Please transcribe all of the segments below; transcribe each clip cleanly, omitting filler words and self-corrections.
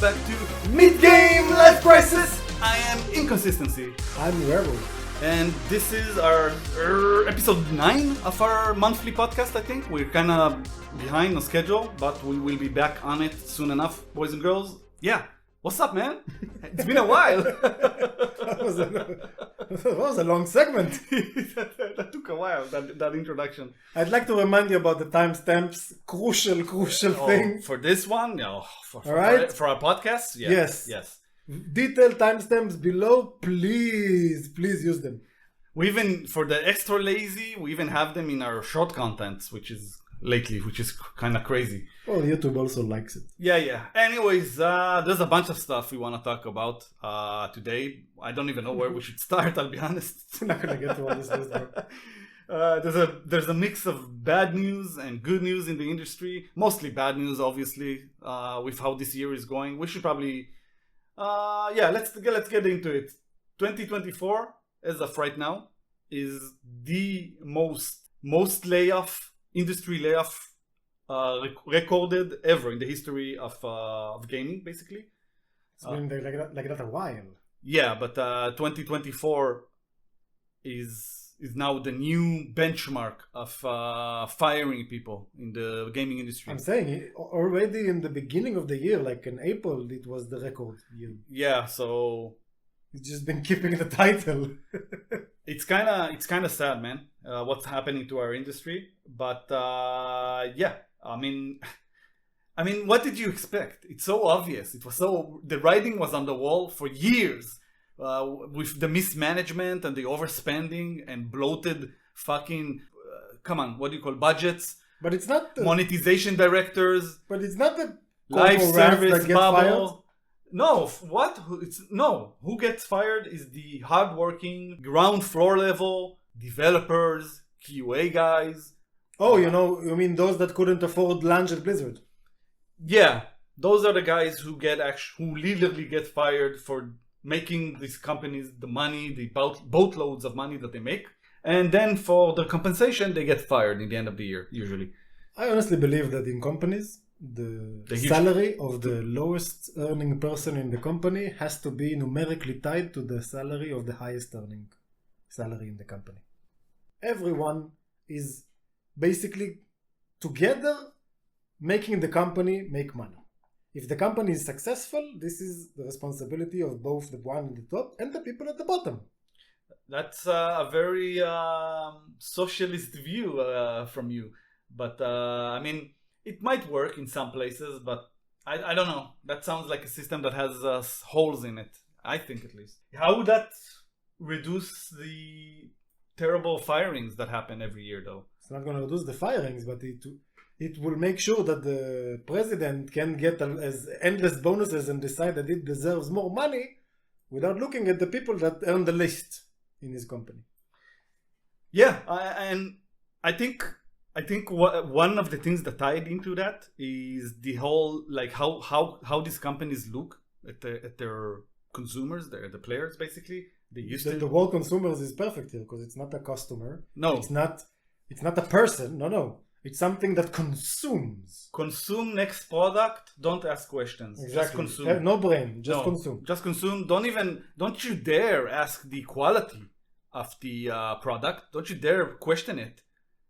back to Midgame Life Crisis. I am Inconsistency. I'm Werewolf. And this is our episode 9 of our monthly podcast, I think. We're kind of behind on schedule, but we will be back on it soon enough, boys and girls. Yeah. What's up, man? It's been a while. That was a long segment. That took a while, that introduction. I'd like to remind you about the timestamps. Crucial thing. For this one? No. All right? For our podcast? Yeah. Yes. Detailed timestamps below. Please use them. We even, for the extra lazy, we even have them in our short contents, which is kind of crazy. Well, YouTube also likes it. Yeah. Anyways, there's a bunch of stuff we want to talk about today. I don't even know where we should start, I'll be honest. We're not going to get to all this list, there's a mix of bad news and good news in the industry. Mostly bad news, obviously, with how this year is going. We should probably... let's get into it. 2024, as of right now, is the most industry layoff recorded ever in the history of gaming, basically. It's been like that a while. Yeah, but 2024 is now the new benchmark of firing people in the gaming industry. I'm saying already in the beginning of the year, like in April, it was the record year. Yeah, so it's just been keeping the title. It's kind of sad, man. What's happening to our industry? But I mean, what did you expect? It's so obvious. The writing was on the wall for years. With the mismanagement and the overspending and bloated fucking what do you call budgets? But it's not the monetization directors. But it's not the live service bubble. Fired? No, what? Who gets fired is the hardworking ground floor level developers, QA guys. Oh, you mean those that couldn't afford lunch at Blizzard? Yeah, those are the guys who literally get fired for making these companies the money, the boatloads of money that they make. And then for the compensation, they get fired in the end of the year, usually. I honestly believe that in companies, the salary of the lowest earning person in the company has to be numerically tied to the salary of the highest earning salary in the company. Everyone is basically together making the company make money. If the company is successful, this is the responsibility of both the one at the top and the people at the bottom. That's a very socialist view from you. But it might work in some places, but I don't know. That sounds like a system that has holes in it, I think at least. How would that reduce the terrible firings that happen every year, though? It's not going to reduce the firings, but it will make sure that the president can get as endless bonuses and decide that it deserves more money without looking at the people that earn the least in his company. Yeah, and I think one of the things that tied into that is the whole how these companies look at their consumers, the players basically. The word consumers is perfect here because it's not a customer. No, it's not a person. No. It's something that consumes. Consume next product. Don't ask questions. Exactly. Just consume. No brain. Consume. Just consume. Don't you dare ask the quality of the product. Don't you dare question it.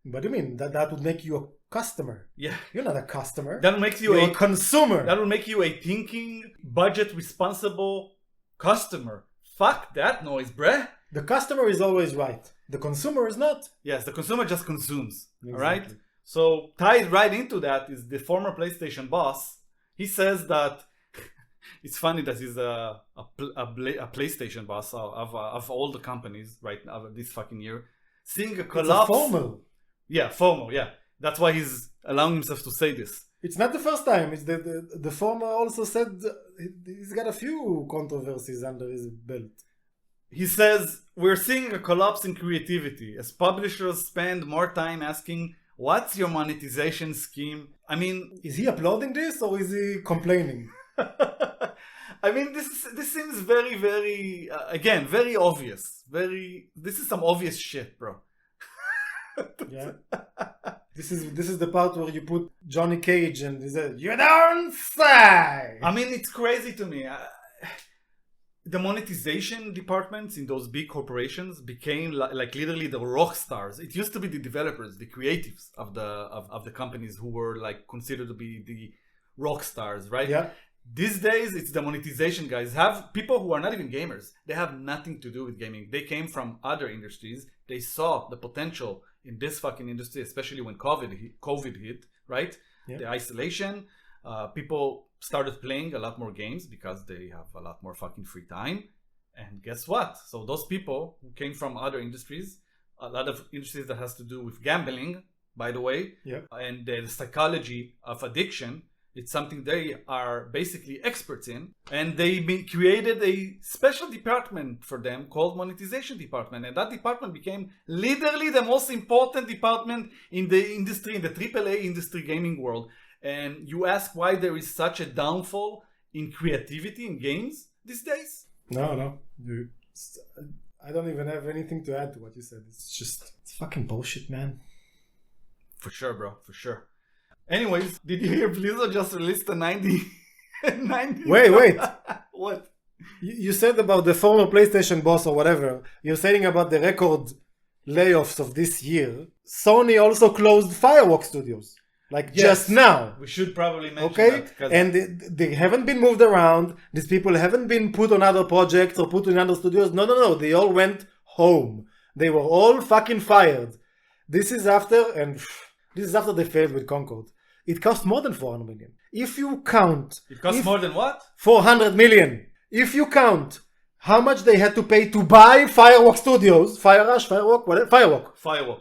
What do you mean? That would make you a customer. Yeah. You're not a customer. That makes you a consumer. That will make you a thinking, budget responsible customer. Fuck that noise, bruh. The customer is always right. The consumer is not. Yes, the consumer just consumes. Exactly. All right? So tied right into that is the former PlayStation boss. He says that it's funny that he's a PlayStation boss of all the companies right now this fucking year. Seeing a collapse. It's formal. Yeah, formal. Yeah, that's why he's allowing himself to say this. It's not the first time. It's the former also said he's got a few controversies under his belt. He says we're seeing a collapse in creativity as publishers spend more time asking, what's your monetization scheme? I mean... Is he applauding this or is he complaining? This seems very, very... again, very obvious. This is some obvious shit, bro. Yeah. This is the part where you put Johnny Cage and he said, "You don't say." I mean, it's crazy to me. The monetization departments in those big corporations became like literally the rock stars. It used to be the developers, the creatives of the companies who were like considered to be the rock stars, right? Yeah. These days, it's the monetization guys. Have people who are not even gamers. They have nothing to do with gaming. They came from other industries. They saw the potential in this fucking industry, especially when COVID hit, right? Yeah. The isolation. People started playing a lot more games because they have a lot more fucking free time. And guess what? So those people who came from other industries, a lot of industries that has to do with gambling, by the way, Yeah. and the psychology of addiction, it's something they are basically experts in. And they created a special department for them called monetization department. And that department became literally the most important department in the industry, in the AAA industry gaming world. And you ask why there is such a downfall in creativity in games these days? No. I don't even have anything to add to what you said. It's fucking bullshit, man. For sure, bro. For sure. Anyways, did you hear Blizzard just released a 90... Wait. What? You said about the former PlayStation boss or whatever. You're saying about the record layoffs of this year. Sony also closed FireWalk Studios. Just now. We should probably mention Okay? that. And they haven't been moved around. These people haven't been put on other projects or put in other studios. No. They all went home. They were all fucking fired. This is after they failed with Concord. It cost more than 400 million. If you count... It cost more than what? 400 million. If you count how much they had to pay to buy FireWalk Studios, FireWalk.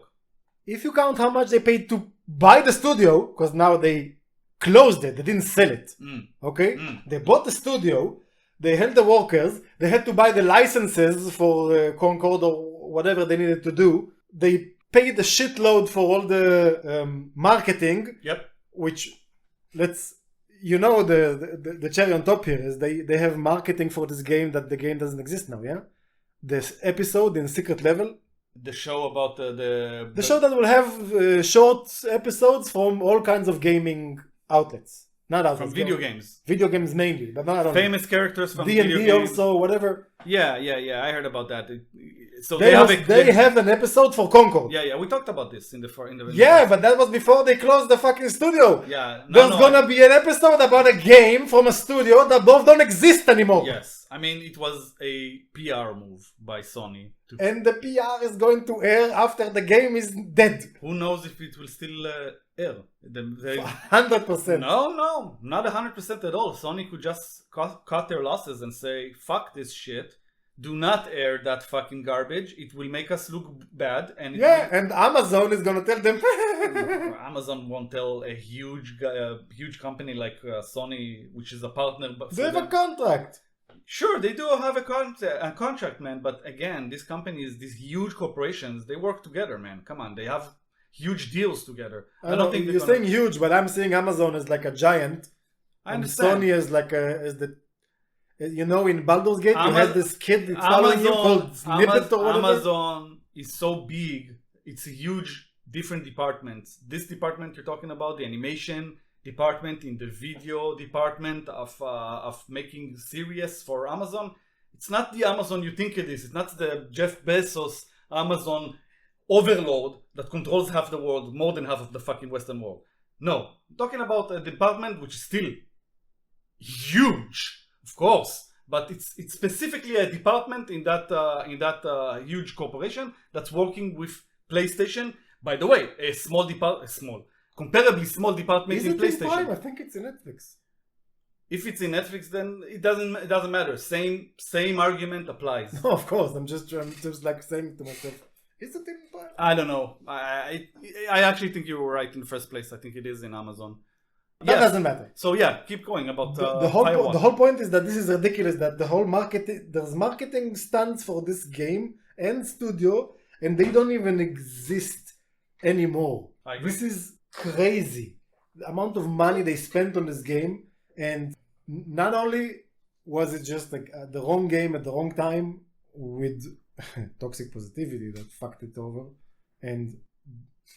If you count how much they paid to buy the studio, because now they closed it, they didn't sell it. Okay? They bought the studio, they held the workers, they had to buy the licenses for Concord or whatever they needed to do. They paid a shitload for all the marketing. Yep. Which, the cherry on top here is they have marketing for this game that the game doesn't exist now, yeah? This episode in Secret Level. The show about the show that will have short episodes from all kinds of gaming outlets. Not outlets. From video games. Video games mainly, but not famous characters from D&D video games. also, whatever. Yeah. I heard about that. So they have an episode for Concord. Yeah. We talked about this in the but that was before they closed the fucking studio. Yeah. There's gonna be an episode about a game from a studio that both don't exist anymore. Yes. I mean, it was a PR move by Sony. And the PR is going to air after the game is dead. Who knows if it will still air? 100%. No, not 100% at all. Sony could just cut their losses and say, fuck this shit. Do not air that fucking garbage. It will make us look bad. And and Amazon is going to tell them. Amazon won't tell a huge company like Sony, which is a partner. But they have a contract. Sure, they do have a contract, man. But again, these companies, these huge corporations, they work together, man. Come on, they have huge deals together. I don't think you're saying huge, but I'm saying Amazon is like a giant. I understand. And Sony is like in Baldur's Gate, you had this kid that's following you called Snippet or whatever. Amazon is so big; it's a huge, different departments. This department you're talking about, the animation department, in the video department of making series for Amazon. It's not the Amazon you think it is. It's not the Jeff Bezos Amazon overlord that controls half the world, more than half of the fucking Western world. No, I'm talking about a department which is still huge. Of course, but it's specifically a department in that huge corporation that's working with PlayStation. By the way, comparably small department Is in it PlayStation. In Prime? I think it's in Netflix. If it's in Netflix, then it doesn't matter. Same argument applies. No, of course. I'm just like saying to myself, is it in Prime? I don't know. I actually think you were right in the first place. I think it is in Amazon. That doesn't matter. So yeah, keep going about the whole point is that this is ridiculous. That the whole there's marketing stunts for this game and studio, and they don't even exist anymore. This is crazy. The amount of money they spent on this game, and not only was it just like the wrong game at the wrong time with toxic positivity that fucked it over, and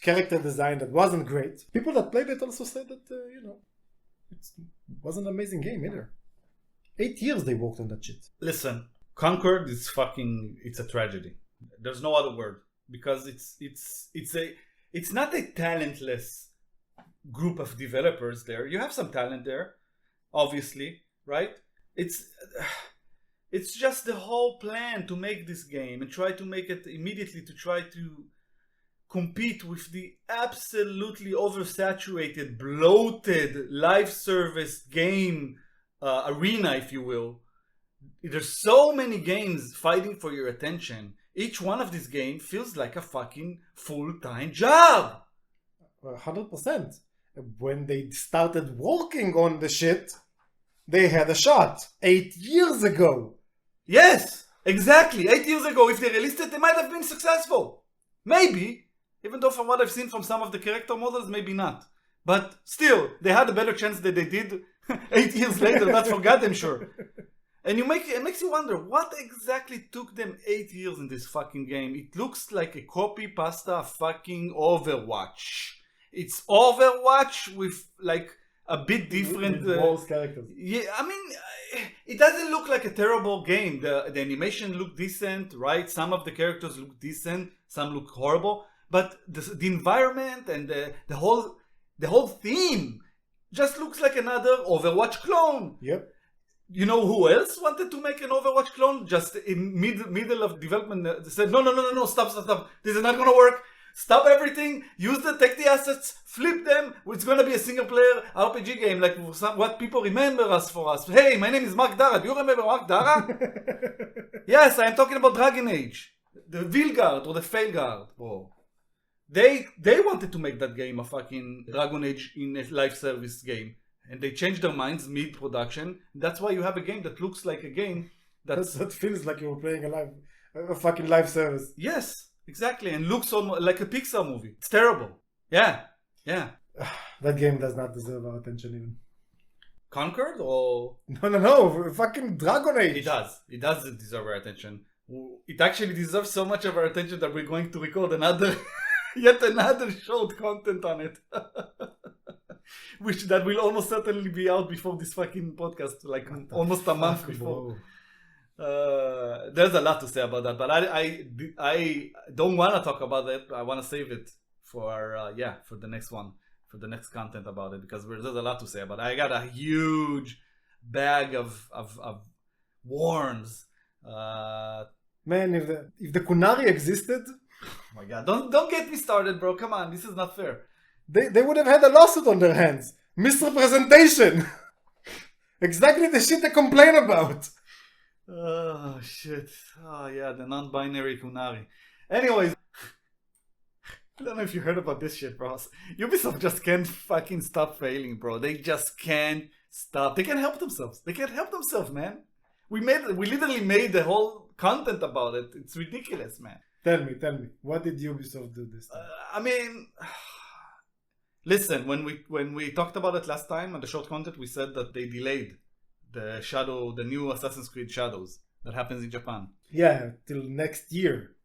character design that wasn't great. People that played it also said that, it wasn't an amazing game either. 8 years they worked on that shit. Listen, Concord is it's a tragedy. There's no other word. Because it's not a talentless group of developers there. You have some talent there, obviously, right? It's just the whole plan to make this game and try to make it immediately to try to compete with the absolutely oversaturated, bloated live service game arena, if you will. There's so many games fighting for your attention. Each one of these games feels like a fucking full-time job. 100%. When they started working on the shit, they had a shot 8 years ago. Yes, exactly. 8 years ago, if they released it, they might have been successful. Maybe. Even though from what I've seen from some of the character models, maybe not. But still, they had a better chance than they did 8 years later. That's for goddamn sure. And it makes you wonder, what exactly took them 8 years in this fucking game? It looks like a copy pasta of fucking Overwatch. It's Overwatch with like a bit different... With characters. Yeah, I mean, it doesn't look like a terrible game. The animation look decent, right? Some of the characters look decent, some look horrible. But the environment and the whole theme just looks like another Overwatch clone. Yep. You know who else wanted to make an Overwatch clone? Just in middle of development, they said, no, stop. This is not gonna work. Stop everything. Take the assets, flip them. It's gonna be a single player RPG game, like what people remember us for us. Hey, my name is Mark Dara. Do you remember Mark Dara? Yes, I am talking about Dragon Age, the Vilgard or the Failguard, bro. They wanted to make that game a fucking Dragon Age in a live service game. And they changed their minds mid-production. That's why you have a game that looks like a game that feels like you were playing a fucking live service. Yes, exactly. And looks like a Pixar movie. It's terrible. Yeah. That game does not deserve our attention even. Concord or... No. Fucking Dragon Age. It does deserve our attention. It actually deserves so much of our attention that we're going to record yet another short content on it. Which that will almost certainly be out before this fucking podcast, like almost a month before. There's a lot to say about that, but I don't want to talk about it. I want to save it for for the next one, for the next content about it, because there's a lot to say about it. I got a huge bag of worms. Man, if the Kunari existed, oh my god, don't get me started, bro. Come on, this is not fair. They would have had a lawsuit on their hands. Misrepresentation. Exactly the shit they complain about. Oh shit. Oh yeah, the non-binary Kunari. Anyways, I don't know if you heard about this shit, bro. Ubisoft just can't fucking stop failing, bro. They just can't stop. They can't help themselves. Man. We literally made the whole content about it. It's ridiculous, man. Tell me. What did Ubisoft do this time? Listen, when we talked about it last time on the short content, we said that they delayed the new Assassin's Creed Shadows that happens in Japan. Yeah, till next year.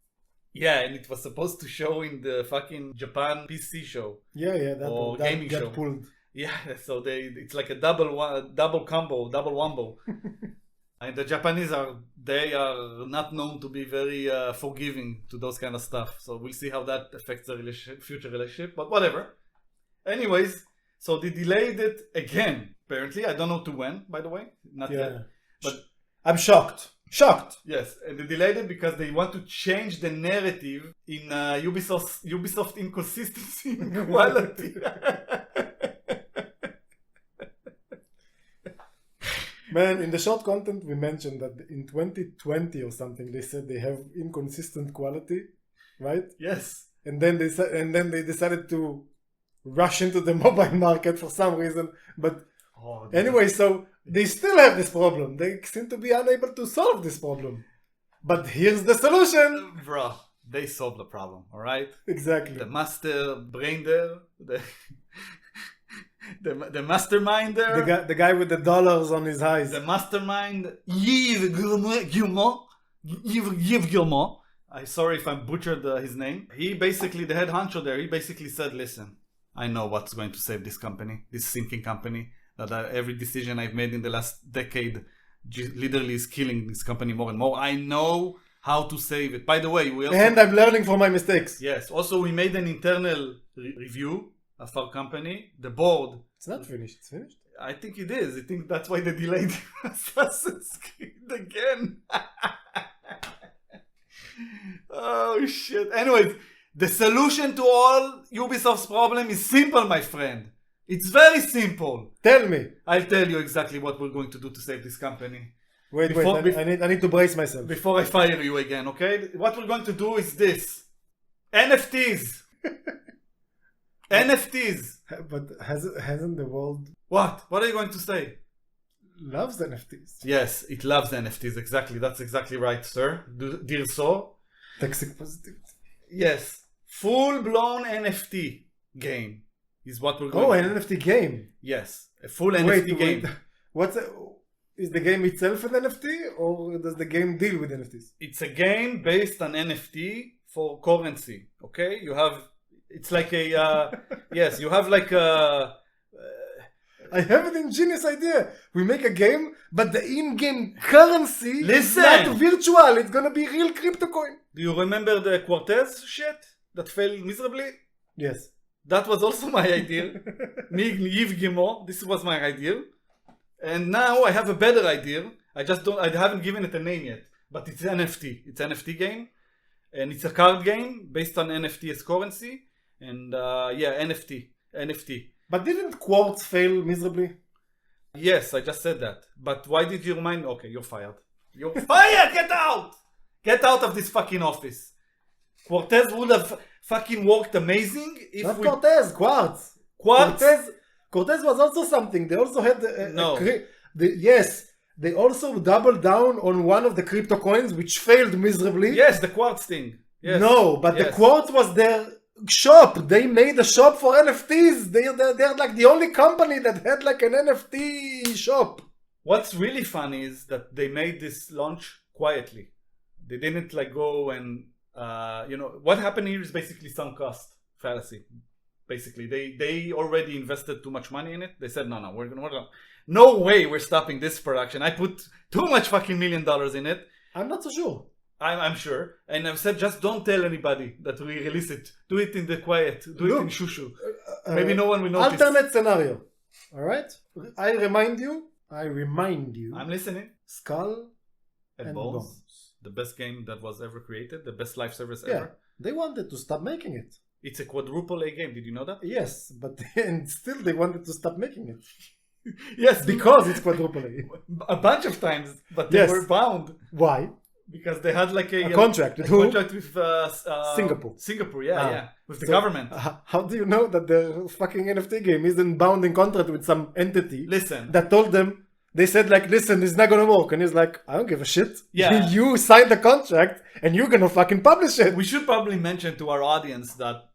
Yeah, and it was supposed to show in the fucking Japan PC show. Yeah, that gaming got show. Pulled. Yeah, so it's like a double combo, double wombo. And the Japanese are not known to be very forgiving to those kind of stuff. So we'll see how that affects the future relationship, but whatever. Anyways, so they delayed it again. Apparently, I don't know to when, by the way. Not yet. But I'm shocked. Yes, and they delayed it because they want to change the narrative in Ubisoft inconsistency and quality. Man, in the short content we mentioned that in 2020 or something they said they have inconsistent quality, right? Yes. And then they decided to rush into the mobile market for some reason. But anyway, so they still have this problem. They seem to be unable to solve this problem. But here's the solution. Bro, they solved the problem, all right? Exactly. The master brain there, the mastermind there. The guy with the dollars on his eyes. The mastermind, Yves Guillemot. I'm sorry if I butchered his name. He basically, the head honcho there, he basically said, listen, I know what's going to save this company, this sinking company, that every decision I've made in the last decade literally is killing this company more and more. I know how to save it. By the way, and I'm learning from my mistakes. Yes. Also, we made an internal review of our company. The board. It's not finished. It's finished. I think it is. I think that's why they delayed Assassin's Creed again. Oh shit. Anyways, the solution to all Ubisoft's problem is simple, my friend. It's very simple. Tell me. I'll tell you exactly what we're going to do to save this company. Wait, I need to brace myself. Before I fire you again, okay? What we're going to do is this. NFTs. NFTs. But hasn't the world... What? What are you going to say? Loves NFTs. Yes, it loves NFTs. Exactly. That's exactly right, sir. Dear so. Toxic positivity. Yes. Full-blown NFT game is what we're going to do. An NFT game? Yes. A full NFT game. Is the game itself an NFT, or does the game deal with NFTs? It's a game based on NFT for currency. Okay, you have. It's like a. Yes, you have like a. I have an ingenious idea. We make a game, but the in-game currency is not virtual. It's gonna be real crypto coin. Do you remember the Cortez shit that failed miserably? Yes. That was also my idea. This was my idea. And now I have a better idea. I haven't given it a name yet. But it's NFT. It's an NFT game. And it's a card game based on NFT as currency. And NFT. But didn't Quartz fail miserably? Yes, I just said that. But why did you remind me? Okay, you're fired. You're fired! Get out! Get out of this fucking office. Cortez would have fucking worked amazing if Not Cortez, Quartz. Cortez was also something. They also had they also doubled down on one of the crypto coins which failed miserably. Yes, the Quartz thing. Yes. No, but the Quartz was their shop. They made a shop for NFTs. They're like the only company that had like an NFT shop. What's really funny is that they made this launch quietly. They didn't like go and what happened here is basically sunk cost fallacy. Basically, they already invested too much money in it. They said, no way we're stopping this production. I put too much fucking $1 million in it. I'm not so sure. I'm sure. And I've said, just don't tell anybody that we release it. Do it in the quiet. It in shushu. Maybe no one will notice. Alternate scenario. All right? I remind you. I'm listening. Skull and Bones. The best game that was ever created. The best live service ever. They wanted to stop making it. It's a quadruple A game. Did you know that? Yes, but and still they wanted to stop making it. Yes, because it's quadruple A. A bunch of times, but they were bound. Why? Because they had like a contract. Contract with Singapore. Singapore, with the government. How do you know that the fucking NFT game isn't bound in contract with some entity? Listen, that told them. They said like, listen, it's not gonna work, and he's like, I don't give a shit. Yeah, you signed the contract, and you're gonna fucking publish it. We should probably mention to our audience that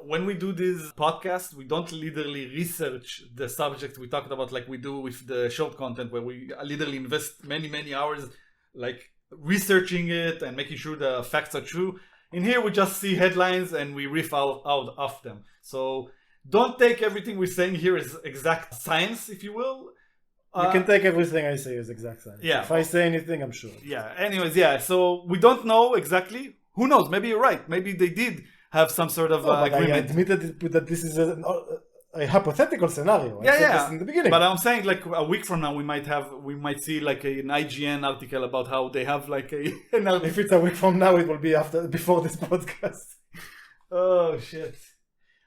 when we do this podcast, we don't literally research the subject we talked about like we do with the short content, where we literally invest many hours like researching it and making sure the facts are true. In here, we just see headlines and we riff out of them. So don't take everything we're saying here as exact science, if you will. You can take everything I say as exact science. Yeah. If I say anything, I'm sure. Yeah. Anyways, so we don't know exactly. Who knows? Maybe you're right. Maybe they did have some sort of agreement. I admitted that this is a hypothetical scenario. I said this in the beginning. But I'm saying like a week from now we might see like an IGN article about how they have like an article. If it's a week from now, it will be before this podcast. Oh shit.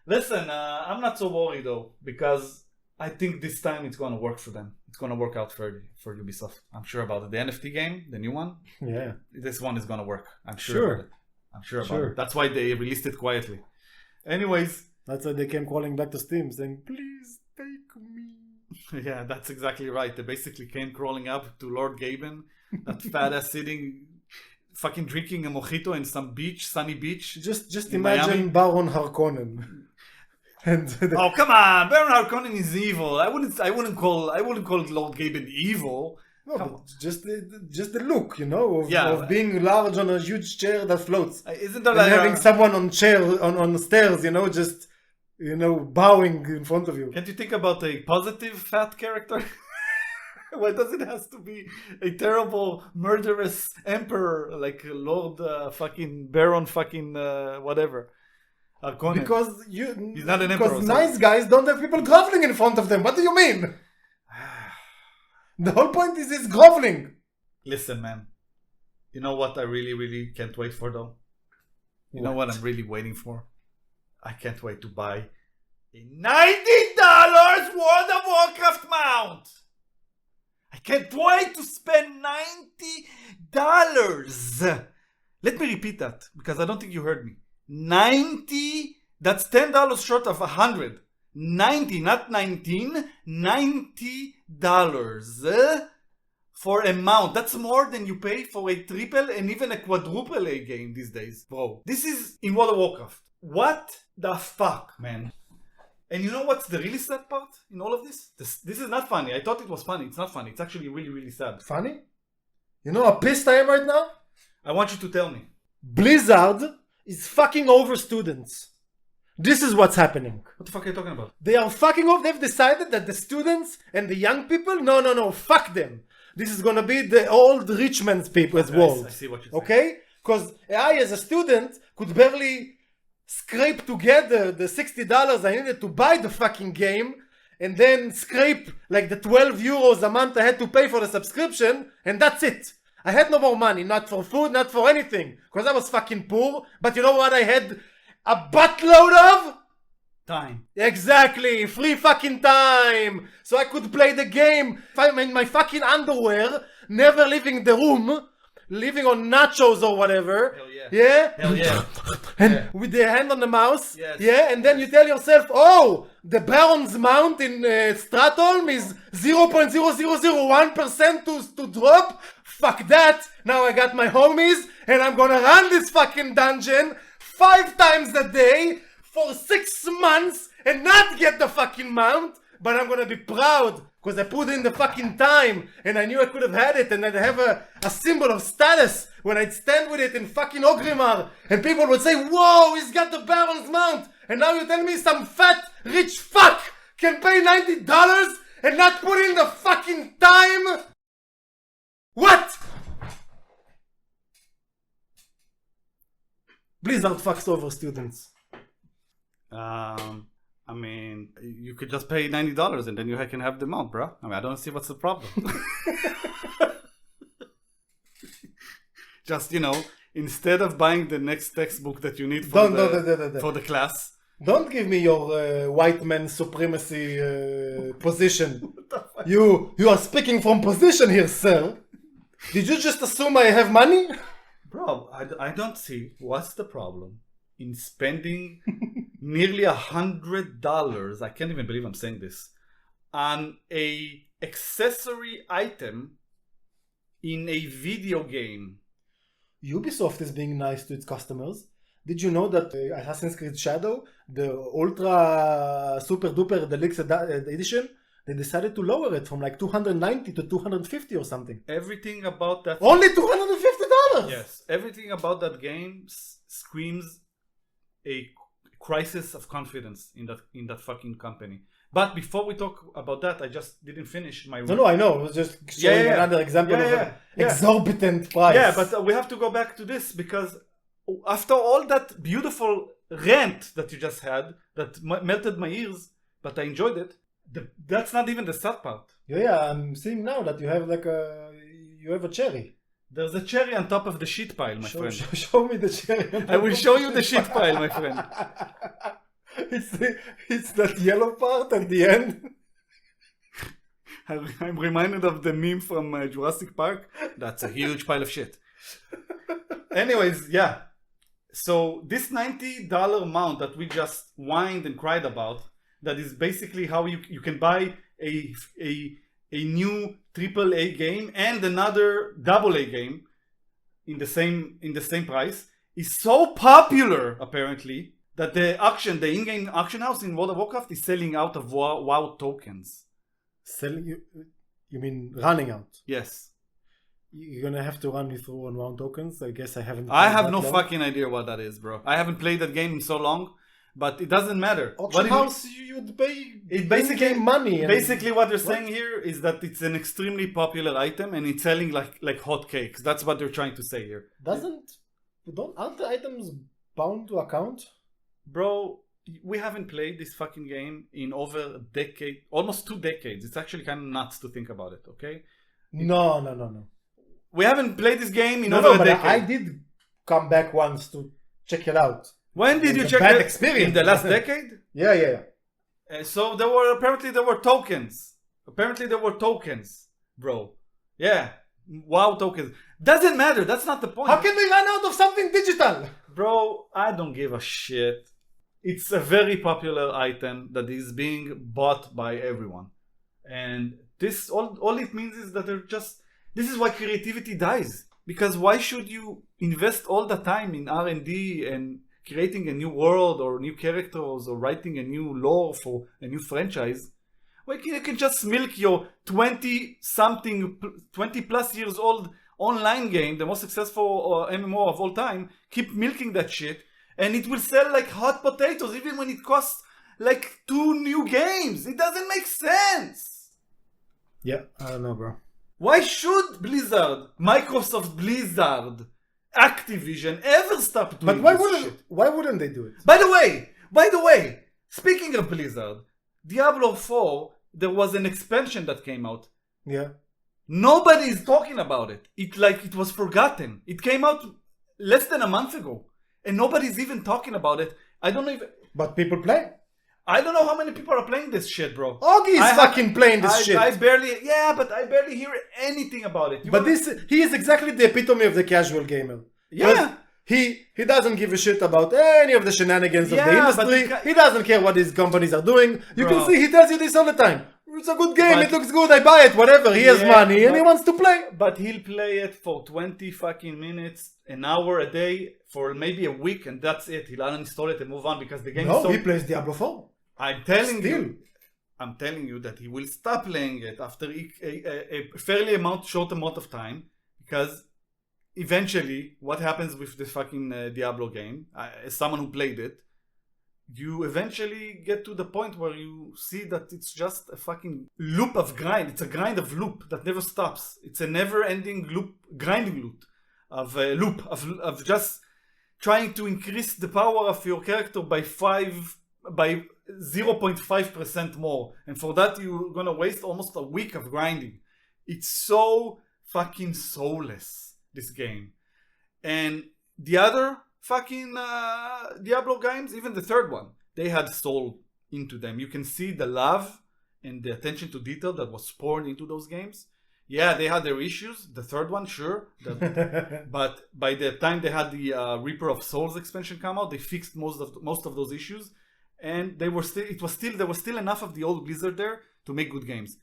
Listen, I'm not so worried though, because I think this time it's gonna work for them. It's gonna work out for Ubisoft. I'm sure about it. The NFT game, the new one. Yeah. This one is gonna work. I'm sure about it. I'm sure about it. That's why they released it quietly. Anyways. That's why they came crawling back to Steam saying, please take me. Yeah, that's exactly right. They basically came crawling up to Lord Gaben, that fat ass sitting, fucking drinking a mojito in some sunny beach. Just imagine Miami. Baron Harkonnen. Oh come on, Baron Harkonnen is evil. I wouldn't call Lord Gaben evil. No, but just the look, of Yeah. being large on a huge chair that floats. Isn't there And like having someone on stairs, just bowing in front of you. Can't you think about a positive fat character? Why does it has to be a terrible murderous emperor like Lord fucking Baron fucking whatever? Conan. Because he's not an emperor. Because nice guys don't have people groveling in front of them. What do you mean? The whole point is groveling. Listen, man. You know what I really, really can't wait for though? You know what I'm really waiting for? I can't wait to buy a $90 World of Warcraft mount! I can't wait to spend $90! Let me repeat that, because I don't think you heard me. 90, that's $10 short of 100. 90, not 19, $90 for a mount. That's more than you pay for a triple and even a quadruple A game these days, bro. This is in World of Warcraft. What the fuck, man? And you know what's the really sad part in all of this? This is not funny. I thought it was funny. It's not funny. It's actually really, really sad. Funny? You know how pissed I am right now? I want you to tell me. Blizzard is fucking over students. This is what's happening. What the fuck are you talking about? They are fucking over. They've decided that the students and the young people, no, fuck them. This is gonna be the old rich man's people's world. I see what you're saying. Okay? Because I, as a student, could barely scrape together the $60 I needed to buy the fucking game, and then scrape like the 12 euros a month I had to pay for the subscription, and that's it. I had no more money, not for food, not for anything, because I was fucking poor. But you know what I had a buttload of? Time. Exactly, free fucking time. So I could play the game. I'm in my fucking underwear, never leaving the room, living on nachos or whatever. Hell yeah. Yeah? Hell yeah. And with the hand on the mouse. Yes. Yeah, and then you tell yourself, oh, the Baron's mount in Stratholm is 0.0001% to drop. Fuck that. Now I got my homies and I'm gonna run this fucking dungeon 5 times a day for 6 months and not get the fucking mount. But I'm gonna be proud because I put in the fucking time and I knew I could have had it, and I'd have a symbol of status when I'd stand with it in fucking Ogrimmar and people would say, whoa, he's got the Baron's mount. And now you tell me some fat rich fuck can pay $90 and not put in the fucking time? What? Blizzard fucks over students. I mean, you could just pay $90 and then you can have the mount, bro. I mean, I don't see what's the problem. Just, instead of buying the next textbook that you need for the class. Don't give me your white man supremacy position. You are speaking from position here, sir. Did you just assume I have money? Bro, I don't see what's the problem in spending nearly $100, I can't even believe I'm saying this, on a accessory item in a video game. Ubisoft is being nice to its customers. Did you know that Assassin's Creed Shadow, the ultra super duper deluxe edition, they decided to lower it from like $290 to $250 or something. Everything about that... Only $250? Yes. Everything about that game screams a crisis of confidence in that fucking company. But before we talk about that, I just didn't finish my... No, I know. I was just showing another example of an exorbitant price. Yeah, but we have to go back to this because after all that beautiful rant that you just had that melted my ears, but I enjoyed it, that's not even the sad part. Yeah, I'm seeing now that you have you have a cherry. There's a cherry on top of the shit pile, my friend. Show me the cherry. I will show you the shit pile, my friend. It's that yellow part at the end. I'm reminded of the meme from Jurassic Park. That's a huge pile of shit. Anyways, yeah. So this $90 mount that we just whined and cried about, that is basically how you can buy a new AAA game and another AA game in the same price, is so popular apparently that the in-game auction house in World of Warcraft is selling out of WoW tokens. Selling You mean running out? Yes. You're gonna have to run me through on round tokens. I guess I haven't. I have no fucking idea what that is, bro. I haven't played that game in so long, but it doesn't matter. Auction house, you'd pay it basically money. Basically, what they're saying here is that it's an extremely popular item and it's selling like hot cakes. That's what they're trying to say here. Aren't the items bound to account? Bro, we haven't played this fucking game in over a decade, almost 2 decades. It's actually kind of nuts to think about it, okay? No. We haven't played this game in over a decade. I did come back once to check it out. When did you check bad it? Experience. In the last decade? Yeah. So there were tokens. Apparently there were tokens, bro. Yeah. Wow, tokens. Doesn't matter. That's not the point. How can we run out of something digital? Bro, I don't give a shit. It's a very popular item that is being bought by everyone. And this all it means is that this is why creativity dies. Because why should you invest all the time in R&D and creating a new world or new characters or writing a new lore for a new franchise? Well, you can just milk your 20 plus years old online game, the most successful MMO of all time, keep milking that shit, and it will sell like hot potatoes even when it costs like 2 new games. It doesn't make sense. Yeah, I don't know, bro. Why should Blizzard, Microsoft Blizzard, Activision ever stop doing this shit? Why wouldn't they do it? By the way, speaking of Blizzard, Diablo 4, there was an expansion that came out. Yeah. Nobody is talking about it. It was forgotten. It came out less than a month ago. And nobody's even talking about it. I don't know if... But people play. I don't know how many people are playing this shit, bro. Augie is fucking playing this shit. I barely hear anything about it. He is exactly the epitome of the casual gamer. Yeah. He doesn't give a shit about any of the shenanigans of the industry. He doesn't care what his companies are doing. You can see he tells you this all the time. It's a good game, it looks good, I buy it, whatever. He has money and he wants to play. But he'll play it for 20 fucking minutes, an hour a day, for maybe a week, and that's it. He'll uninstall it and move on because the game is so... he plays Diablo 4. I'm telling you that he will stop playing it after a fairly short amount of time, because eventually, what happens with this fucking Diablo game, as someone who played it, you eventually get to the point where you see that it's just a fucking loop of grind. It's a grind of loop that never stops. It's a never-ending grinding loop of just trying to increase the power of your character by 0.5% more. And for that, you're gonna waste almost a week of grinding. It's so fucking soulless, this game. And the other fucking Diablo games, even the third one, they had soul into them. You can see the love and the attention to detail that was poured into those games. Yeah, they had their issues. The third one, sure, but by the time they had the Reaper of Souls expansion come out, they fixed most of those issues, and there was still enough of the old Blizzard there to make good games.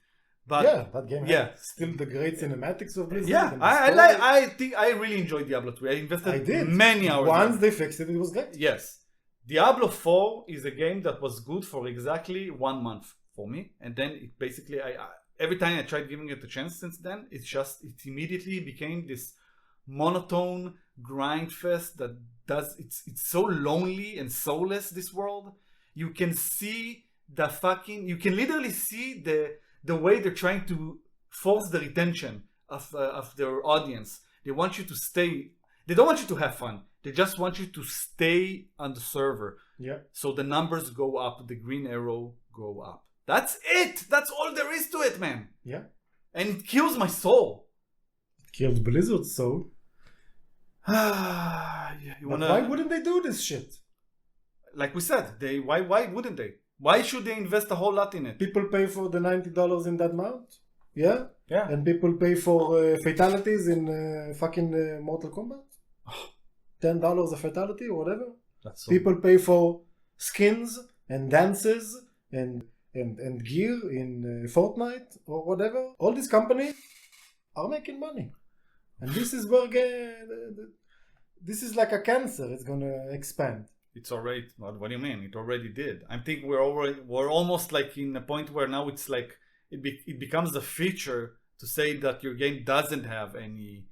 But that game had still the great cinematics of Blizzard. Yeah, I think I really enjoyed Diablo 3. I invested many hours. Once they fixed it, it was great. Yes. Diablo 4 is a game that was good for exactly 1 month for me. And then it basically, every time I tried giving it a chance since then, it immediately became this monotone grind fest that it's so lonely and soulless, this world. You can literally see the way they're trying to force the retention of their audience. They want you to stay. They don't want you to have fun. They just want you to stay on the server. Yeah. So the numbers go up, the green arrow go up. That's it. That's all there is to it, man. Yeah. And it kills my soul. It killed Blizzard's soul. Why wouldn't they do this shit? Like we said, why wouldn't they? Why should they invest a whole lot in it? People pay for the $90 in that mount. Yeah? Yeah. And people pay for fatalities in fucking Mortal Kombat. $10 a fatality or whatever. That's so... People pay for skins and dances and gear in Fortnite or whatever. All these companies are making money. And this is where this is like a cancer. It's going to expand. It's already. What do you mean? It already did. I think we're almost like in a point where now it's like it becomes a feature to say that your game doesn't have any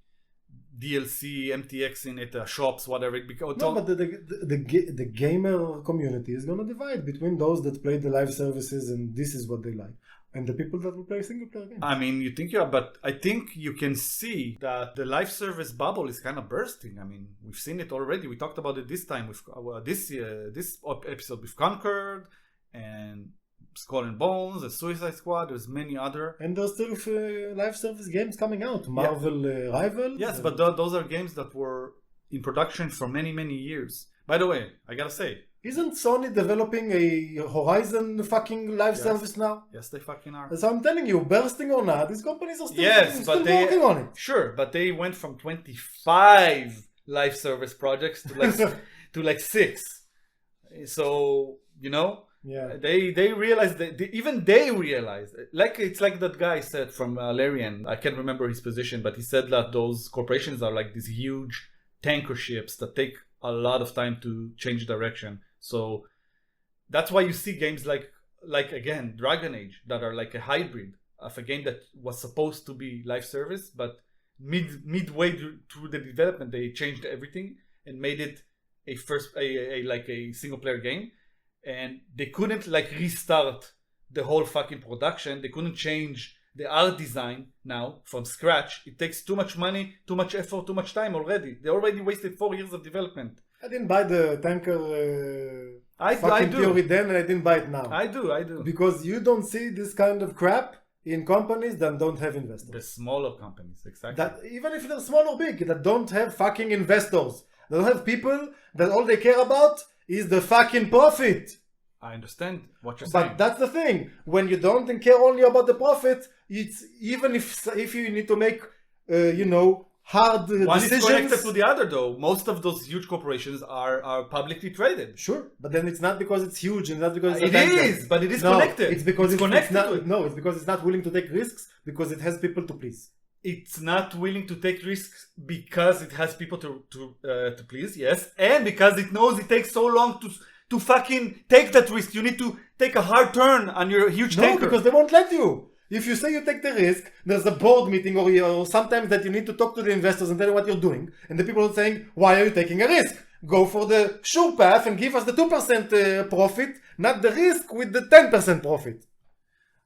DLC, MTX in it, shops, whatever. No, but the gamer community is going to divide between those that play the live services and this is what they like, and the people that will play single player games. I mean, you think you are, but I think you can see that the live service bubble is kind of bursting. I mean, we've seen it already. We talked about it this time with this episode with Concord and Skull and Bones, the Suicide Squad. There's many other, and there's still live service games coming out. Marvel Rivals. Yes, but those are games that were in production for many years. By the way, I gotta say, isn't Sony developing a Horizon fucking live service now? Yes, they fucking are. So I'm telling you, bursting or not, these companies are still working on it. Sure, but they went from 25 live service projects to like to like 6. So, you know, yeah, they realized that even they realized, like it's like that guy said from Larian. I can't remember his position, but he said that those corporations are like these huge tanker ships that take a lot of time to change direction. So that's why you see games like again Dragon Age that are like a hybrid of a game that was supposed to be live service, but midway through the development they changed everything and made it a single player game, and they couldn't like restart the whole fucking production. They couldn't change the art design now from scratch. It takes too much money, too much effort, too much time already. They already wasted 4 years of development. I didn't buy the tanker fucking theory then, and I didn't buy it now. I do. Because you don't see this kind of crap in companies that don't have investors. The smaller companies, exactly. That even if they're small or big, that don't have fucking investors. They don't have people that all they care about is the fucking profit. I understand what you're saying. But that's the thing. When you don't care only about the profit, it's even if you need to make, hard one decisions. One is connected to the other, though. Most of those huge corporations are publicly traded. Sure, but then it's not because it's huge, and not because it is, but it is connected. It's because it's connected. It's because it's not willing to take risks because it has people to please. It's not willing to take risks because it has people to please, yes, and because it knows it takes so long to fucking take that risk. You need to take a hard turn on your huge tanker. No, because they won't let you. If you say you take the risk, there's a board meeting or sometimes that you need to talk to the investors and tell them what you're doing. And the people are saying, why are you taking a risk? Go for the sure path and give us the 2% profit, not the risk with the 10% profit.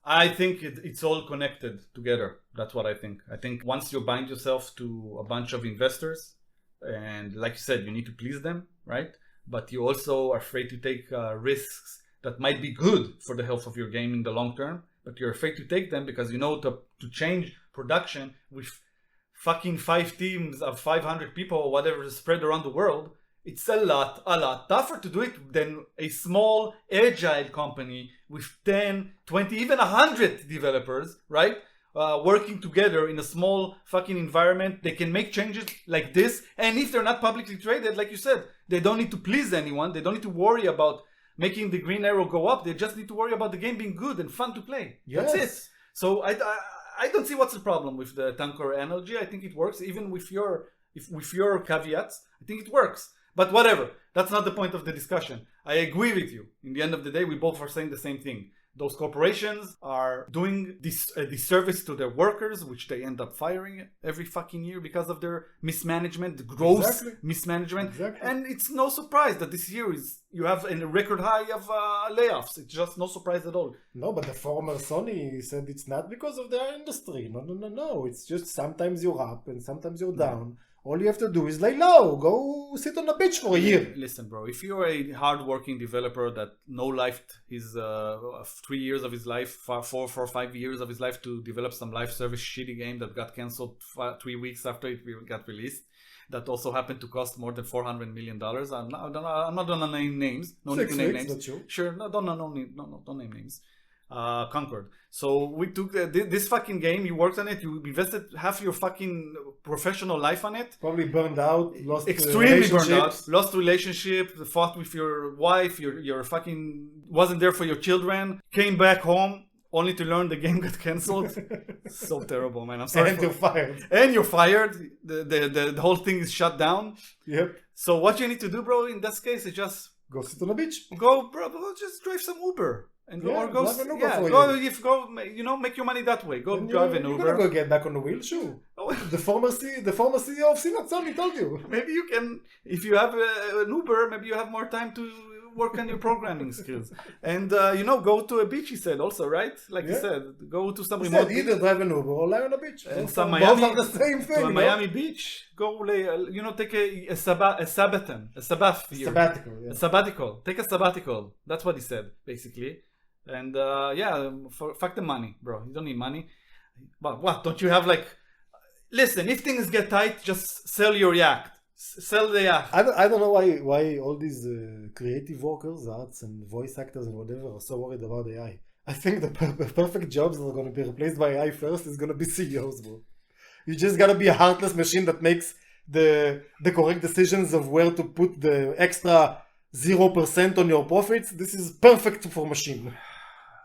I think it's all connected together. That's what I think. I think once you bind yourself to a bunch of investors, and like you said, you need to please them, right? But you also are afraid to take risks that might be good for the health of your game in the long term. But you're afraid to take them because you know to change production with fucking 5 teams of 500 people or whatever spread around the world, it's a lot tougher to do it than a small, agile company with 10, 20, even 100 developers, right? Working together in a small fucking environment. They can make changes like this. And if they're not publicly traded, like you said, they don't need to please anyone. They don't need to worry about making the green arrow go up. They just need to worry about the game being good and fun to play. Yes. That's it. So I don't see what's the problem with the tanker analogy. I think it works, even with your caveats. I think it works. But whatever. That's not the point of the discussion. I agree with you. In the end of the day, we both are saying the same thing. Those corporations are doing this disservice to their workers, which they end up firing every fucking year because of their mismanagement, the gross mismanagement. Exactly. And it's no surprise that this year you have a record high of layoffs. It's just no surprise at all. No, but the former Sony said it's not because of their industry. No. It's just sometimes you're up and sometimes you're down. All you have to do is lay low. Go sit on the beach for a year. Listen, bro. If you're a hard-working developer that no-lifed his 3 years of his life, 4 or 5 years of his life to develop some live service shitty game that got cancelled 3 weeks after it got released, that also happened to cost more than $400 million. I'm not gonna name names. No need to name names. Sure, no, don't name names. Concord. So we took this fucking game. You worked on it. You invested half your fucking professional life on it. Probably burned out. Lost extremely burned out. Lost relationship. Fought with your wife. Your fucking wasn't there for your children. Came back home only to learn the game got cancelled. So terrible, man. I'm sorry. And you're fired. And you're fired. The whole thing is shut down. Yep. So what you need to do, bro, in this case is just go sit on the beach. Go, bro. Just drive some Uber. And Yeah, or go, drive an Uber yeah, for go, you. if go, you know, make your money that way. Go And drive an you're Uber. gonna go get back on the wheel, sure. The former CEO of Sony told you. Maybe you can, if you have an Uber, maybe you have more time to work on your programming skills. And, you know, go to a beach, he said also, right? Like you Yeah. said, go to some He remote said either drive an Uber or lie on a beach. and Both some are Miami, the same thing. to a no? Miami beach. Go, you know, take a sabbath year. Sabbatical, yeah. A sabbatical. Take a sabbatical. That's what he said, basically. And yeah, fuck the money, bro. You don't need money. But what? Don't you have like? Listen, if things get tight, just sell your yacht. Sell the yacht. I don't know why all these creative workers, arts and voice actors and whatever, are so worried about AI. I think the perfect jobs that are going to be replaced by AI first is going to be CEOs, bro. You just got to be a heartless machine that makes the correct decisions of where to put the extra 0% on your profits. This is perfect for machine.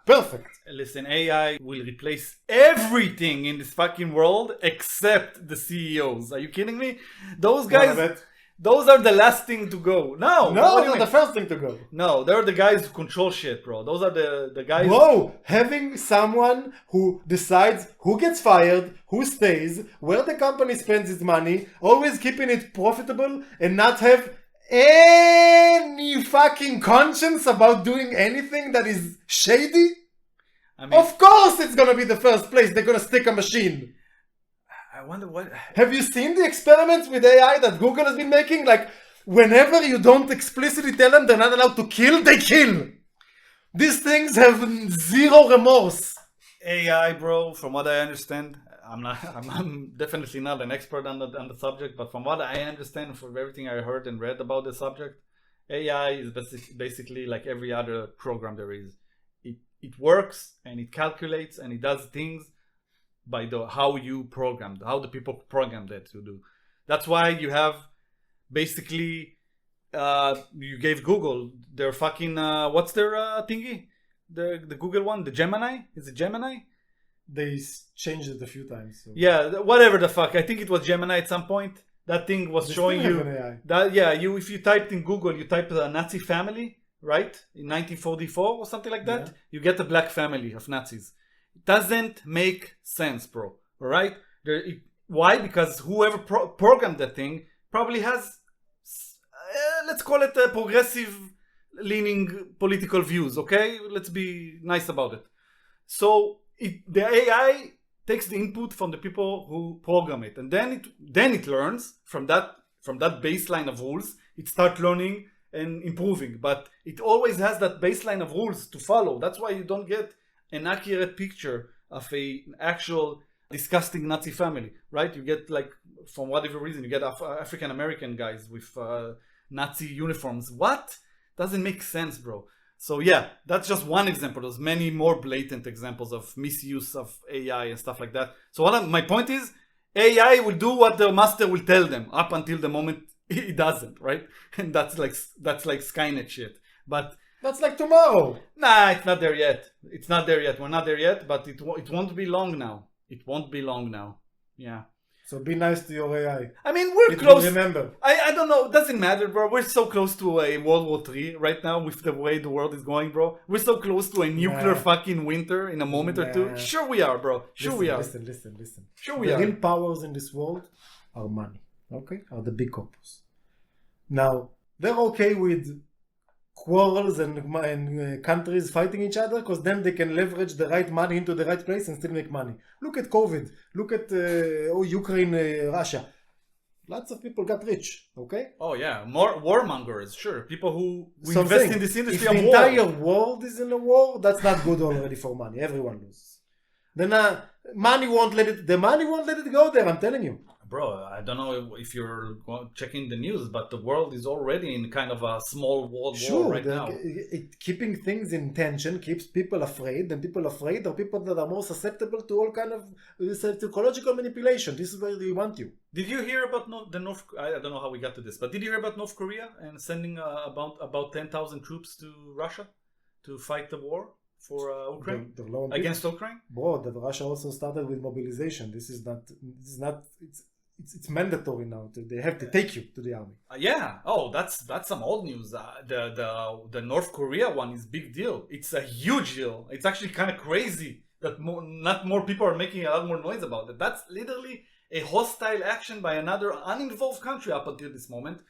Perfect. Listen, AI will replace everything in this fucking world except the CEOs. Are you kidding me? Those guys, those are the last thing to go. No, they're the first thing to go. No, they're the guys who control shit, bro. Those are the guys. Bro, having someone who decides who gets fired, who stays, where the company spends its money, always keeping it profitable and not have any fucking conscience about doing anything that is shady? I mean, of course it's gonna be the first place they're gonna stick a machine. I wonder what... Have you seen the experiments with AI that Google has been making? Like, whenever you don't explicitly tell them they're not allowed to kill, they kill. These things have zero remorse. AI, bro, from what I understand, I'm definitely not an expert on the subject, but from what I understand, from everything I heard and read about the subject, AI is basically like every other program there is. It works and it calculates and it does things by how you programmed, how the people programmed it to do. That's why you have basically you gave Google their fucking what's their thingy, the Google one, the Gemini. Is it Gemini? They changed it a few times. So. Yeah, whatever the fuck. I think it was Gemini at some point. That thing was showing you that if you typed in Google, you typed a Nazi family, right, in 1944 or something like that, you get a black family of Nazis. It doesn't make sense, bro. All right? Why? Because whoever programmed that thing probably has, let's call it a progressive leaning political views, okay? Let's be nice about it. So the AI takes the input from the people who program it, and then it learns from that baseline of rules. It starts learning and improving, but it always has that baseline of rules to follow. That's why you don't get an accurate picture of an actual disgusting Nazi family, right? You get, like, from whatever reason, you get African American guys with Nazi uniforms. What? Doesn't make sense, bro. So yeah, that's just one example. There's many more blatant examples of misuse of AI and stuff like that. So my point is, AI will do what the master will tell them up until the moment it doesn't, right? And that's like Skynet shit. But that's like tomorrow. Nah, it's not there yet. It's not there yet. We're not there yet, but it won't be long now. It won't be long now. Yeah. So be nice to your AI. I mean, we're close. Remember. I don't know. It doesn't matter, bro. We're so close to a World War III right now with the way the world is going, bro. We're so close to a nuclear fucking winter in a moment or two. Sure we are, bro. We are. Listen. Sure we are. The real powers in this world are money. Okay? Are the big corpos. Now, they're okay with quarrels and countries fighting each other because then they can leverage the right money into the right place and still make money. Look at COVID. Look at Ukraine, Russia. Lots of people got rich, okay? Oh yeah, more warmongers, sure. People who invest in this industry. If the entire world is in a war, that's not good already for money. Everyone loses. Then the money won't let it go there, I'm telling you. Bro, I don't know if you're checking the news, but the world is already in kind of a small world war right now. Keeping things in tension keeps people afraid, and people afraid are people that are more susceptible to all kind of psychological manipulation. This is where they want you. Did you hear about the North? I don't know how we got to this, but did you hear about North Korea and sending about 10,000 troops to Russia to fight the war for Ukraine against Ukraine? Bro, that Russia also started with mobilization. It's it's mandatory now. They have to take you to the army. Yeah. Oh, that's some old news. The North Korea one is big deal. It's a huge deal. It's actually kind of crazy that not more people are making a lot more noise about it. That's literally a hostile action by another uninvolved country up until this moment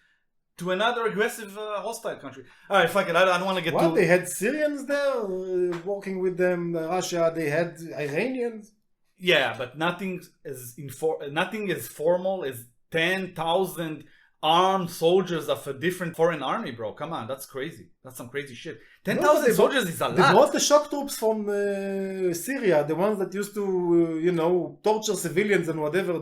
to another aggressive hostile country. All right, fuck it. I don't want to get too... They had Syrians there working with them. Russia. They had Iranians. Yeah, but nothing as formal as 10,000 armed soldiers of a different foreign army, bro. Come on, that's crazy. That's some crazy shit. 10,000 soldiers is a lot. They brought the shock troops from Syria, the ones that used to, torture civilians and whatever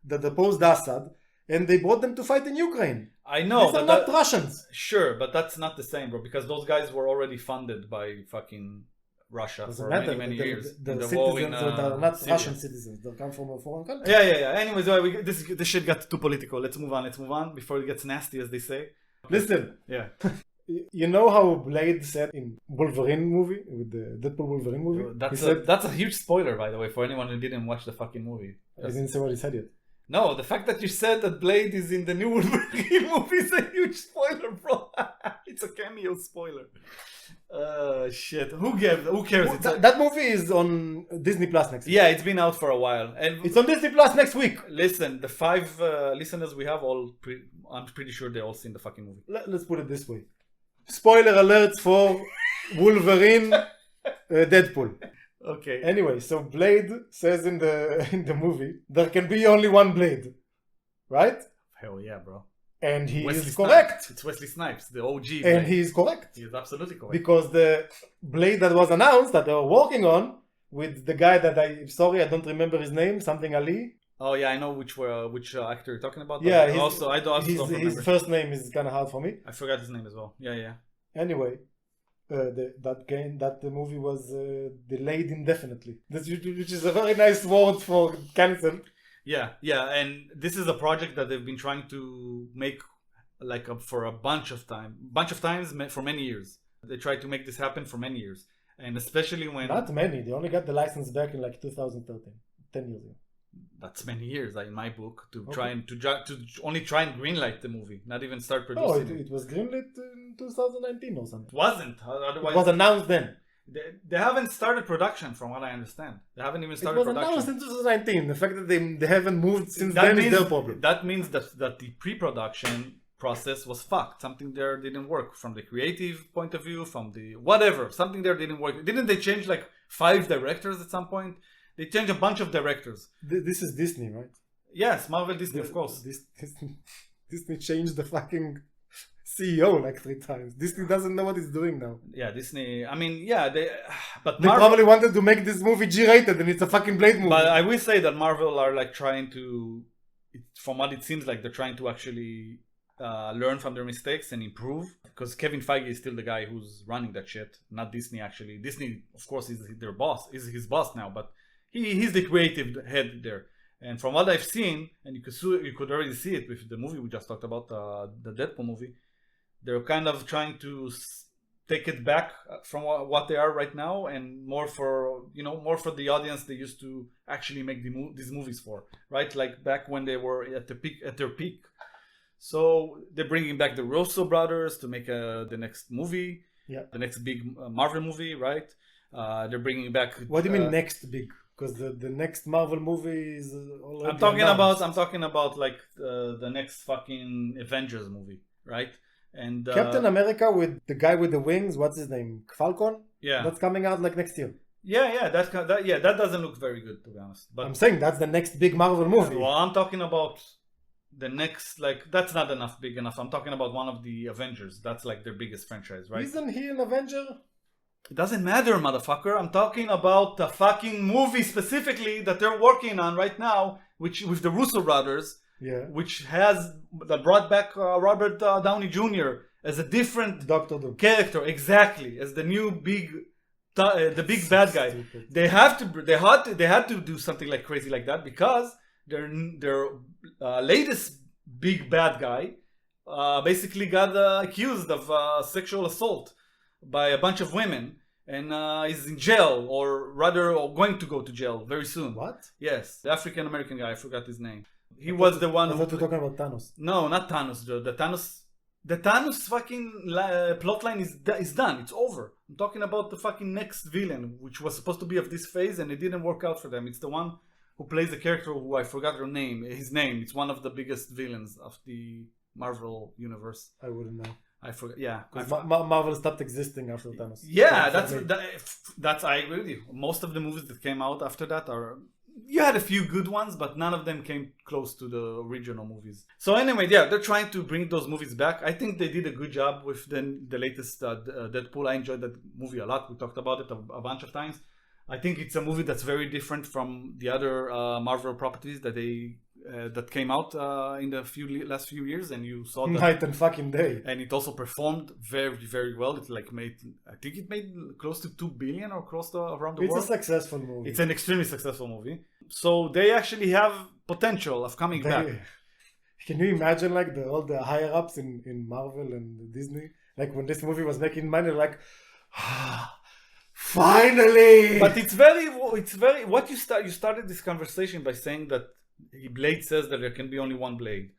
that opposed Assad, and they brought them to fight in Ukraine. I know, These are not Russians. Sure, but that's not the same, bro, because those guys were already funded by fucking Russia for many years. The citizens are not Syria. Russian citizens. They come from a foreign country. Yeah. Anyways, this shit got too political. Let's move on before it gets nasty, as they say. Listen. Yeah. You know how Blade said in Wolverine movie, with the Deadpool Wolverine movie? That's a huge spoiler, by the way, for anyone who didn't watch the fucking movie. I didn't say what he said yet. No, the fact that you said that Blade is in the new Wolverine movie is a huge spoiler, bro. It's a cameo spoiler. Shit. Who cares? That movie is on Disney Plus next week. Yeah, it's been out for a while. And it's on Disney Plus next week. Listen, the 5 listeners we have, I'm pretty sure they all seen the fucking movie. Let's put it this way. Spoiler alert for Wolverine Deadpool. Okay. Anyway, so Blade says in the movie, there can be only one Blade. Right? Hell yeah, bro. And he Wesley is correct. Snipes. It's Wesley Snipes, the OG. And he is correct. He is absolutely correct. Because the Blade that was announced that they were working on with the guy that I don't remember his name, something Ali. Oh yeah, I know which actor you're talking about. Yeah, I don't remember. His first name is kind of hard for me. I forgot his name as well. Yeah. Anyway, that movie was delayed indefinitely, which is a very nice word for cancel. Yeah, and this is a project that they've been trying to make for a bunch of times for many years. They tried to make this happen for many years, and especially when not many. They only got the license back in 2013, 10 years ago. That's many years, in my book, to try and only try and greenlight the movie, not even start producing. No, it was greenlit in 2019 or something. It wasn't. Otherwise, it was announced then. They haven't started production, from what I understand. They haven't even started production. It was announced in 2019. The fact that they haven't moved since then is their problem. That means that the pre-production process was fucked. Something there didn't work from the creative point of view, from the whatever. Something there didn't work. Didn't they change 5 directors at some point? They changed a bunch of directors. This is Disney, right? Yes, Marvel Disney, of course. Disney changed the fucking CEO 3 times. Disney doesn't know what it's doing now. Yeah, Disney. I mean, yeah, they probably wanted to make this movie G-rated, and it's a fucking Blade movie. But I will say that Marvel are trying to, from what it seems like, they're trying to actually learn from their mistakes and improve. Because Kevin Feige is still the guy who's running that shit, not Disney. Actually, Disney, of course, is their boss. Is his boss now, but he's the creative head there. And from what I've seen, and you could already see it with the movie we just talked about, the Deadpool movie. They're kind of trying to take it back from what they are right now, and more for the audience they used to actually make these movies for, right? Back when they were at their peak. So they're bringing back the Russo brothers to make the next movie, the next big Marvel movie, right? They're bringing back. What do you mean next big? Because the next Marvel movie is already. I'm talking about the next fucking Avengers movie, right? And Captain America with the guy with the wings, what's his name? Falcon? Yeah. That's coming out next year. Yeah, that doesn't look very good, to be honest. But I'm saying that's the next big Marvel movie. Well, I'm talking about the next, that's not big enough. I'm talking about one of the Avengers. That's their biggest franchise, right? Isn't he an Avenger? It doesn't matter, motherfucker. I'm talking about the fucking movie specifically that they're working on right now, which with the Russo brothers. Yeah. Which that brought back Robert Downey Jr. as a different Doctor Doom character, exactly, as the new big bad guy. Stupid. They had to do something crazy like that, because their latest big bad guy basically got accused of sexual assault by a bunch of women, and is in jail, or rather going to go to jail very soon. What? Yes, the African American guy, I forgot his name. He was the one I who... thought you were talking about Thanos. No, not Thanos. The Thanos fucking plotline is done. It's over. I'm talking about the fucking next villain, which was supposed to be of this phase, and it didn't work out for them. It's the one who plays the character who I forgot his name. It's one of the biggest villains of the Marvel universe. I wouldn't know. I forgot. Yeah, Marvel stopped existing after Thanos. Yeah, that's I agree with you. Most of the movies that came out after that are... You had a few good ones, but none of them came close to the original movies. So anyway, yeah, they're trying to bring those movies back. I think they did a good job with the latest Deadpool. I enjoyed that movie a lot. We talked about it a bunch of times. I think it's a movie that's very different from the other Marvel properties that came out in the last few years, and you saw that night and fucking day. And it also performed very, very well. It made close to 2 billion or close to around the world. It's a successful movie. It's an extremely successful movie. So they actually have potential of coming back. Can you imagine like all the higher ups in Marvel and Disney? Like when this movie was making money, like finally. But it's very what you started this conversation by saying that Blade says that there can be only one Blade,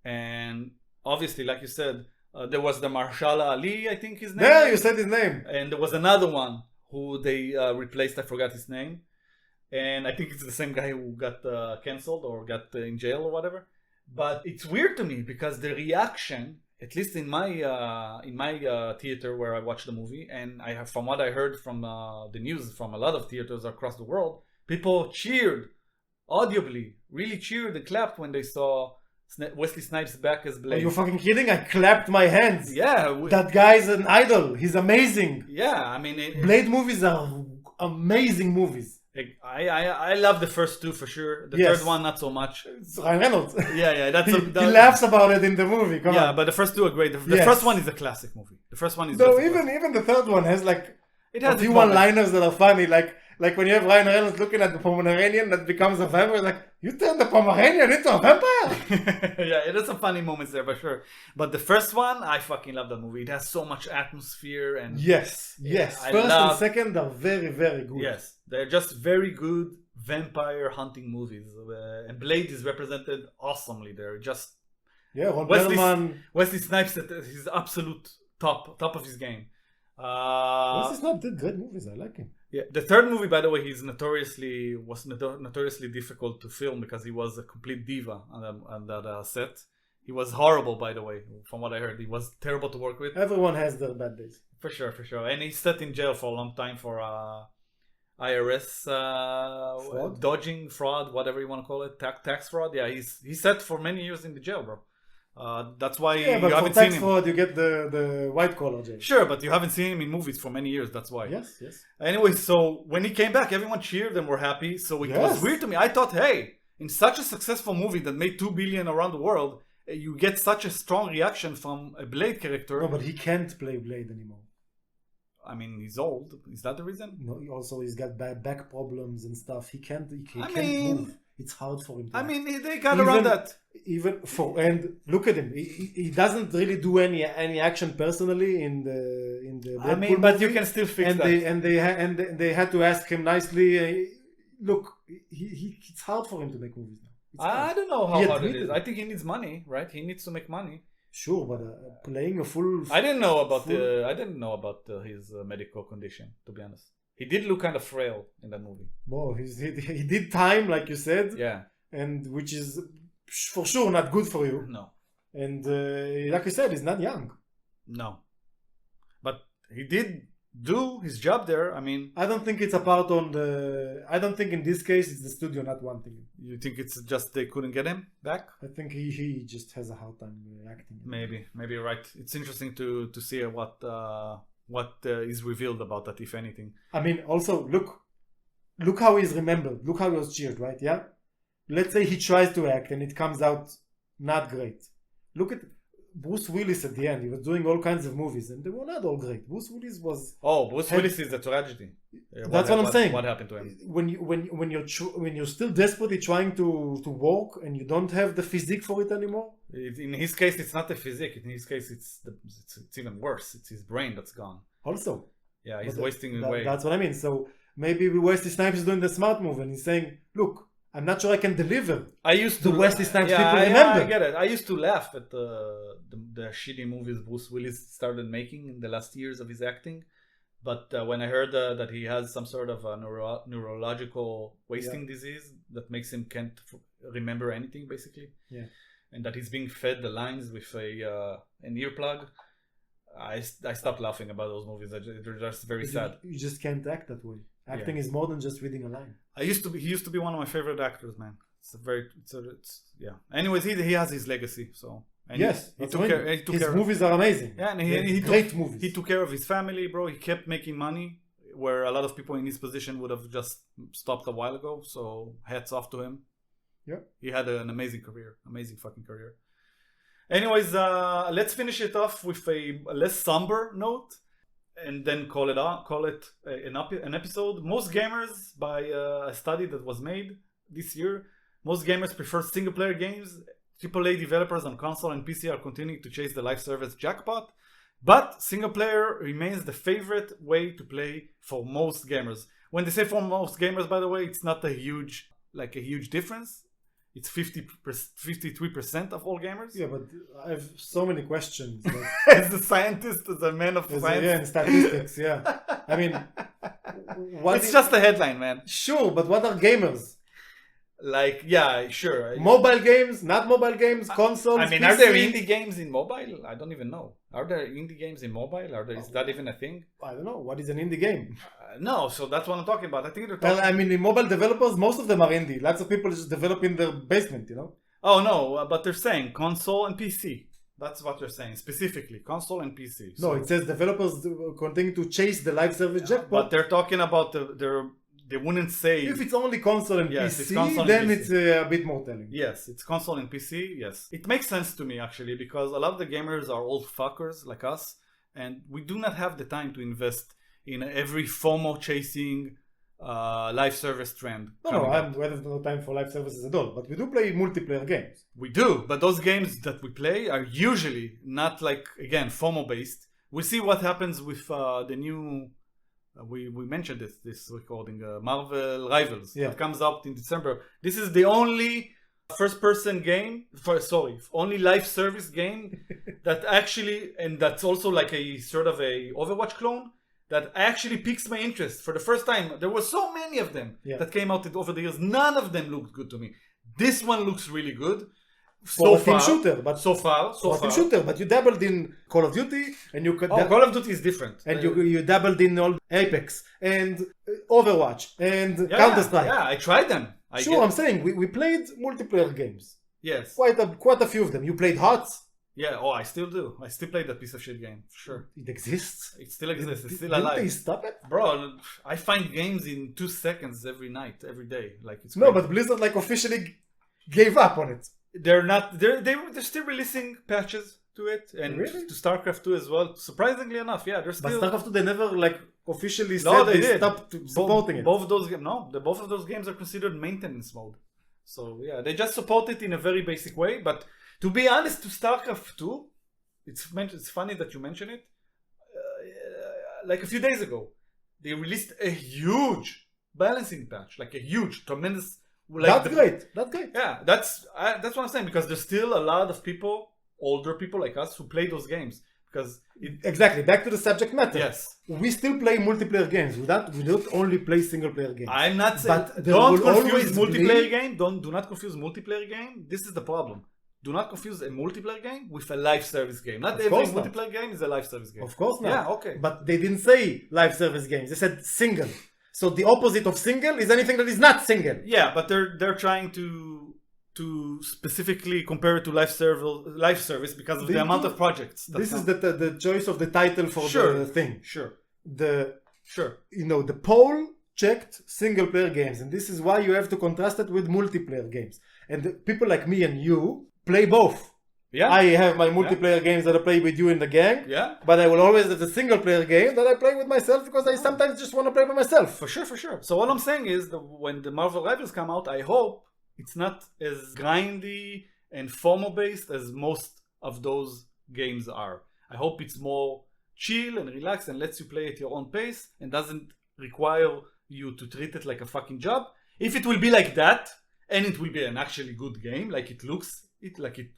and obviously, like you said, there was the Mahershala Ali, I think his name. Yeah, you said his name. And there was another one who they replaced. I forgot his name, and I think it's the same guy who got cancelled or got in jail or whatever. But it's weird to me because the reaction, at least in my theater where I watched the movie, and from what I heard from the news from a lot of theaters across the world, people cheered audibly, really cheered and clapped when they saw Wesley Snipes back as Blade. Are you fucking kidding? I clapped my hands. Yeah. That guy's an idol. He's amazing. Yeah, I mean... Blade movies are amazing movies. I love the first two for sure. The third one, not so much. It's Ryan Reynolds. Yeah. He laughs about it in the movie. Come on. Yeah, but the first two are great. The first one is a classic movie. The first one is... No, even the third one has like... It has a few one-liners that are funny. Like when you have Ryan Reynolds looking at the Pomeranian that becomes a vampire, like, you turned the Pomeranian into a vampire? Yeah, it has some funny moments there for sure. But the first one, I fucking love that movie. It has so much atmosphere and... Yes. First and second are very, very good. Yes, they're just very good vampire hunting movies. And Blade is represented awesomely there. Just... Yeah, Wesley Snipes at his absolute top of his game. Wesley Snipes did good movies. I like him. Yeah, the third movie, by the way, was notoriously difficult to film because he was a complete diva on that set. He was horrible, by the way, from what I heard. He was terrible to work with. Everyone has their bad days. For sure. And he sat in jail for a long time for IRS fraud? Dodging fraud, whatever you want to call it, tax fraud. Yeah, he sat for many years in the jail, bro. That's why you haven't seen him. For tax fraud, you get the white collar jail. Sure, but you haven't seen him in movies for many years. That's why. Yes. Anyway, so when he came back, everyone cheered and were happy. So it was weird to me. I thought, hey, in such a successful movie that made 2 billion around the world, you get such a strong reaction from a Blade character. No, but he can't play Blade anymore. I mean, he's old. Is that the reason? No, also he's got back problems and stuff. He can't move. It's hard for him to they got around that. And look at him. He doesn't really do any action personally in the Deadpool but movie. You can still fix that. And they had to ask him nicely. Look, it's hard for him to make movies now. I don't know how hard it is. I think he needs money, right? He needs to make money. Sure, but playing a full... I didn't know about his medical condition, to be honest. He did look kind of frail in that movie. Well, he did time, like you said. Yeah. And which is for sure not good for you. No. And like you said, he's not young. No. But he did do his job there. I mean... I don't think it's a part on the... I don't think in this case it's the studio not wanting him. You think it's just they couldn't get him back? I think he just has a hard time acting. Maybe you're right. It's interesting to see what is revealed about that, if anything. I mean, also, look how he's remembered. Look how he was cheered, right? Yeah? Let's say he tries to act and it comes out not great. Look at Bruce Willis at the end. He was doing all kinds of movies and they were not all great. Bruce Willis was... Bruce Willis is a tragedy. That's what I'm saying. What happened to him? When you're still desperately trying to work and you don't have the physique for it anymore? In his case, it's not the physique. In his case, it's even worse. It's his brain that's gone. Also. Yeah, he's wasting away. That's what I mean. So maybe Wesley Snipes is doing the smart move and he's saying, look, I'm not sure I can deliver. I used to the Wesley Snipes yeah, people yeah, remember. I get it. I used to laugh at the shitty movies Bruce Willis started making in the last years of his acting. But when I heard that he has some sort of a neurological wasting disease that makes him can't remember anything, basically, and that he's being fed the lines with an earplug, I stopped laughing about those movies. They're just very sad. You just can't act that way. Acting is more than just reading a line. He used to be one of my favorite actors, man. Anyways, he has his legacy, so. And yes, his movies are amazing. Yeah, and great movies. He took care of his family, bro. He kept making money, where a lot of people in his position would have just stopped a while ago. So hats off to him. Yeah, he had an amazing career, amazing fucking career. Anyways, let's finish it off with a less somber note, and then call it an episode. Most gamers, by a study that was made this year, most gamers prefer single-player games. AAA developers on console and PC are continuing to chase the live service jackpot, but single player remains the favorite way to play for most gamers. When they say for most gamers, by the way, it's not a huge difference. It's 53% of all gamers. Yeah, but I have so many questions. As a scientist, as a man of science. Yeah, in statistics, yeah. I mean, it's just a headline, man. Sure, but what are gamers? Like, yeah, sure. Mobile games, not mobile games, consoles. I mean, PC? Are there indie games in mobile? I don't even know. Are there indie games in mobile? Is that even a thing? I don't know. What is an indie game? No, so that's what I'm talking about. I think they're talking. Well, I mean, in mobile developers, most of them are indie. Lots of people just develop in their basement, you know? Oh, no, but they're saying console and PC. That's what they're saying, specifically, console and PC. No, it says developers continue to chase the live service jackpot. But they're talking about they wouldn't say... If it's only console and PC, console then and PC. It's a bit more telling. Yes, it's console and PC, yes. It makes sense to me, actually, because a lot of the gamers are old fuckers like us, and we do not have the time to invest in every FOMO-chasing live service trend. No, we have no time for live services at all, but we do play multiplayer games. We do, but those games that we play are usually not like, again, FOMO-based. We'll see what happens with the new... we mentioned this recording, Marvel Rivals, that comes out in December. This is the only first-person game, only live service game that actually, and that's also like a sort of a Overwatch clone, that actually piques my interest for the first time. There were so many of them that came out over the years. None of them looked good to me. This one looks really good. So far, shooter, but so far, shooter, but you dabbled in Call of Duty, and you could. Call of Duty is different, and you dabbled in all Apex and Overwatch and Counter Strike. Yeah, I tried them. I'm saying we played multiplayer games. Yes, quite a few of them. You played HOTS. Yeah, I still do. I still play that piece of shit game. Sure, it exists. It still exists. It's still alive. Didn't they stop it, bro? I find games in 2 seconds every night, every day. Like it's no, but Blizzard officially gave up on it. They're not. They're still releasing patches to it, and to StarCraft 2 as well. Surprisingly enough, they're still. But StarCraft 2 they never officially said they stopped supporting it. Both of those both of those games are considered maintenance mode. So they just support it in a very basic way. But to be honest, to StarCraft 2, it's funny that you mention it. Like a few days ago, they released a huge balancing patch, like a huge, tremendous. That's great. Yeah, that's what I'm saying, because there's still a lot of people, older people like us, who play those games. Because exactly, back to the subject matter. Yes, we still play multiplayer games. We don't only play single player games. I'm not saying. Don't confuse multiplayer game. Do not confuse multiplayer game. This is the problem. Do not confuse a multiplayer game with a live service game. Not every multiplayer game is a live service game. Of course not. Yeah, okay. But they didn't say live service games. They said single. So the opposite of single is anything that is not single. Yeah, but they're trying to specifically compare it to live service because of the amount of projects. This is the choice of the title for the thing. Sure. The poll checked single player games, and this is why you have to contrast it with multiplayer games. And people like me and you play both. Yeah. I have my multiplayer games that I play with you in the gang. Yeah. But I will always have a single player game that I play with myself because I sometimes just want to play by myself. For sure. So all I'm saying is that when the Marvel Rivals come out, I hope it's not as grindy and FOMO based as most of those games are. I hope it's more chill and relaxed and lets you play at your own pace and doesn't require you to treat it like a fucking job. If it will be like that, and it will be an actually good game, like it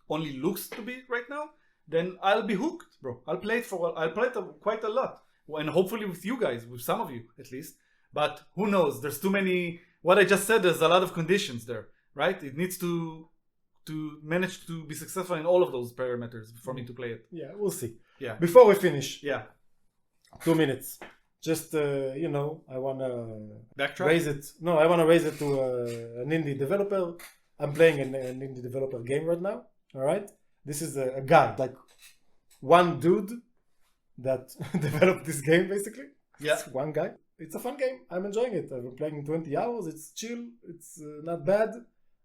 only looks to be right now, then I'll be hooked, bro. I'll play it quite a lot, and hopefully with you guys, with some of you at least. But who knows? There's too many. What I just said, there's a lot of conditions there, right? It needs to manage to be successful in all of those parameters for me to play it. Yeah, we'll see. Yeah. Before we finish, 2 minutes. Just I wanna backtrack. raise it. No, I wanna raise it to an indie developer. I'm playing an indie developer game right now. All right, this is a guy, like one dude that developed this game basically. Yeah, it's one guy. It's a fun game. I'm enjoying it. I've been playing 20 hours. It's chill. It's not bad.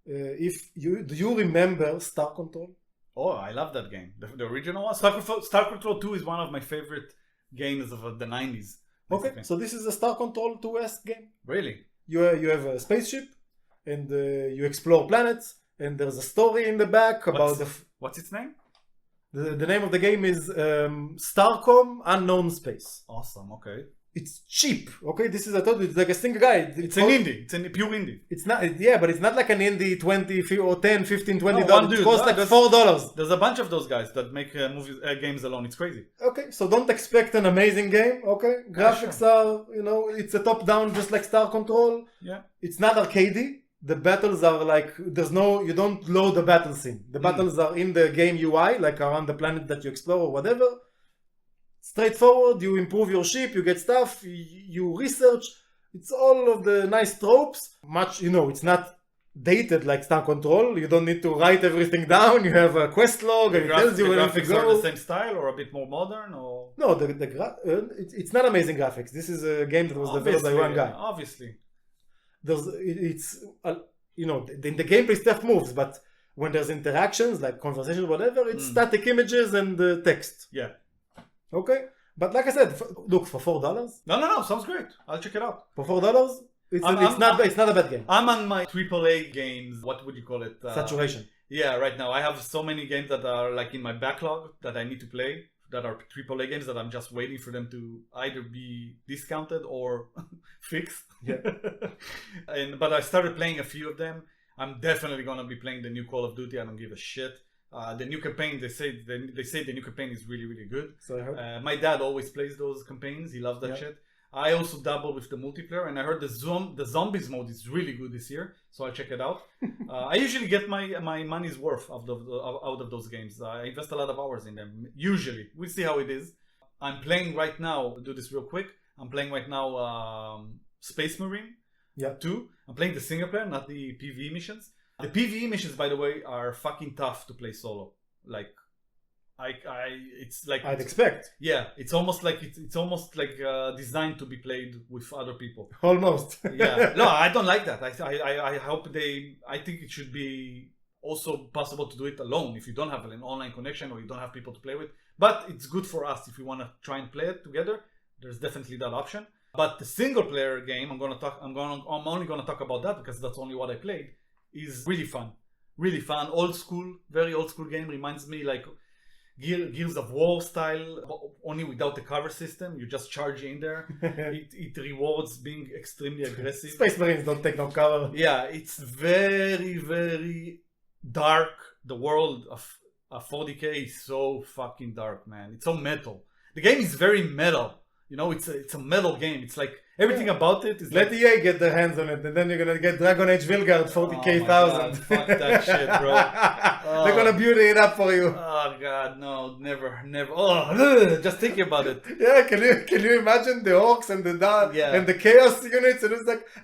Do you remember Star Control? Oh, I love that game. The original one. Star Control 2 is one of my favorite games of the 90s. Basically. Okay, so this is a Star Control 2S game. Really? You have a spaceship, and you explore planets, and there's a story in the back about what's its name? The name of the game is Starcom Unknown Space. Awesome. Okay. It's cheap. Okay, this is I told you, it's like a single guy. It's an indie. It's a pure indie. It's not. Yeah, but it's not like an indie 20 or 10, 15, 20 No, dollars. It costs like $4. There's a bunch of those guys that make games alone. It's crazy. Okay, so don't expect an amazing game. Okay, graphics are it's a top down just like Star Control. Yeah. It's not arcadey. The battles are like you don't load the battle scene. The battles are in the game UI, like around the planet that you explore or whatever. Straightforward, you improve your ship, you get stuff, you research. It's all of the nice tropes. It's not dated like Star Control. You don't need to write everything down. You have a quest log and it tells you where to go. Are the same style or a bit more modern? Or no, it's not amazing graphics. This is a game that was developed by one guy. Obviously, the gameplay stuff moves, but when there's interactions like conversations, whatever, it's static images and text. Yeah. Okay, but like I said, look, for $4. No, sounds great. I'll check it out. For $4, it's not a bad game. I'm on my AAA games. What would you call it? Saturation. Yeah, right now I have so many games that are like in my backlog that I need to play. That are AAA games that I'm just waiting for them to either be discounted or fixed. Yeah. But I started playing a few of them. I'm definitely gonna be playing the new Call of Duty. I don't give a shit. The new campaign, they say the new campaign is really, really good. So I heard. My dad always plays those campaigns. He loves that shit. I also dabble with the multiplayer, and I heard the zombies mode is really good this year, so I'll check it out. I usually get my money's worth out of those games. I invest a lot of hours in them. Usually, we'll see how it is. I'm playing right now. I'll do this real quick. I'm playing right now Space Marine 2. I'm playing the single player, not the PvE missions. The PvE missions, by the way, are fucking tough to play solo. Like, it's like I'd expect. Yeah, it's almost like designed to be played with other people. Almost. Yeah, no, I don't like that. I hope I think it should be also possible to do it alone if you don't have an online connection or you don't have people to play with. But it's good for us if we want to try and play it together. There's definitely that option. But the single player game, I'm only gonna talk about that because that's only what I played. Is really fun, old school, very old school game. Reminds me like Gears of War style, only without the cover system. You just charge in there. It rewards being extremely aggressive. Space Marines don't take no cover. Yeah, it's very, very dark. The world of 40K is so fucking dark, man. It's so metal. The game is very metal. It's a metal game. It's like everything about it is. Let EA get their hands on it, and then you're gonna get Dragon Age Vilgard 40K thousand. Fuck that shit, bro. They're gonna beauty it up for you. Oh god, no, never. Oh, just thinking about it. Yeah, can you imagine the orcs and and the chaos units?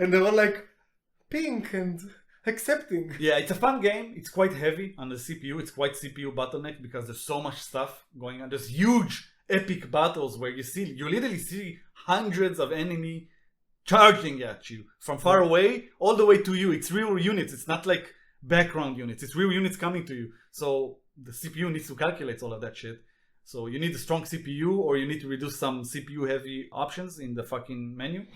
And they're all like pink and accepting. Yeah, it's a fun game. It's quite heavy on the CPU. It's quite CPU bottleneck because there's so much stuff going on. There's huge epic battles where you literally see hundreds of enemy charging at you from far away all the way to you. It's real units. It's not like background units. It's real units coming to you. So the CPU needs to calculate all of that shit. So you need a strong CPU, or you need to reduce some CPU heavy options in the fucking menu.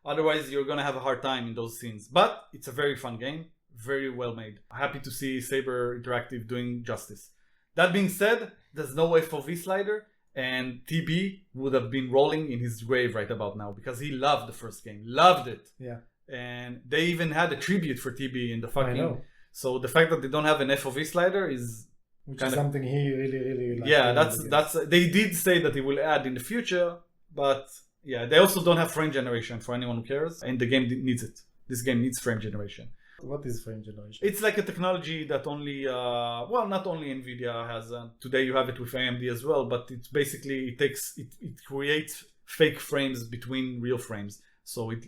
Otherwise you're gonna have a hard time in those scenes. But it's a very fun game, very well made. Happy to see Saber Interactive doing justice. That being said, there's no way for V-Slider. And TB would have been rolling in his grave right about now because he loved the first game. Loved it. Yeah. and they even had a tribute for TB in the fucking. I know. So the fact that they don't have an FOV slider is Which is something he really likes. yeah. That's they did say that they will add in the future, but yeah, they also don't have frame generation for anyone who cares, and the game needs it. This game needs frame generation. What is frame generation? It's like a technology that only, not only Nvidia has. Today you have it with AMD as well, but it's basically it creates fake frames between real frames, so it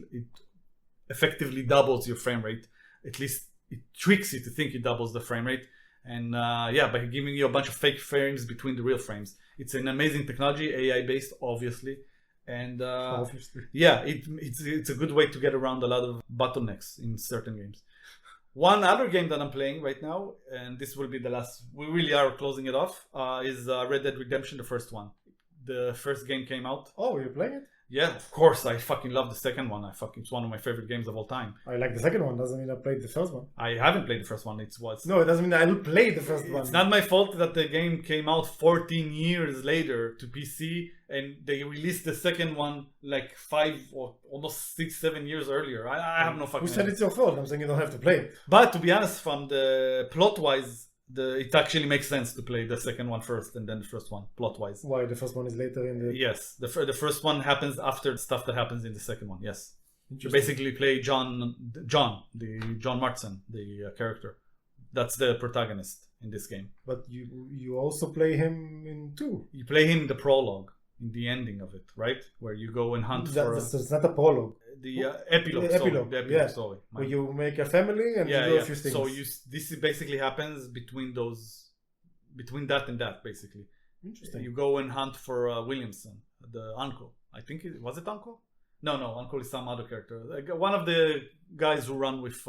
effectively doubles your frame rate. At least it tricks you to think it doubles the frame rate, and by giving you a bunch of fake frames between the real frames. It's an amazing technology, AI based, obviously. And it's a good way to get around a lot of bottlenecks in certain games. One other game that I'm playing right now, and this will be the last, we really are closing it off, is Red Dead Redemption, the first one. The first game came out. Oh, you're playing it? Yeah, of course. I fucking love the second one. It's one of my favorite games of all time. I like the second one. Doesn't mean I played the first one. I haven't played the first one. No, it doesn't mean I played the first one. It's not my fault that the game came out 14 years later to PC, and they released the second one like 5 or almost 6-7 years earlier. I have no fucking Who said it's your fault? I'm saying you don't have to play it. But to be honest, from the plot-wise, it actually makes sense to play the second one first and then the first one, plot-wise. Why? The first one is later in the... Yes, the first one happens after the stuff that happens in the second one, yes. You basically play John Marston, the character. That's the protagonist in this game. But you also play him in 2. You play him in the prologue, in the ending of it, right? Where you go and hunt for... It's not a prologue. The epilogue. The epilogue, yeah. Story. Where you make a family and you do a few things. So this basically happens between that and that, basically. Interesting. You go and hunt for Williamson, the uncle. I think was it uncle? No, uncle is some other character. Like one of the guys who run with,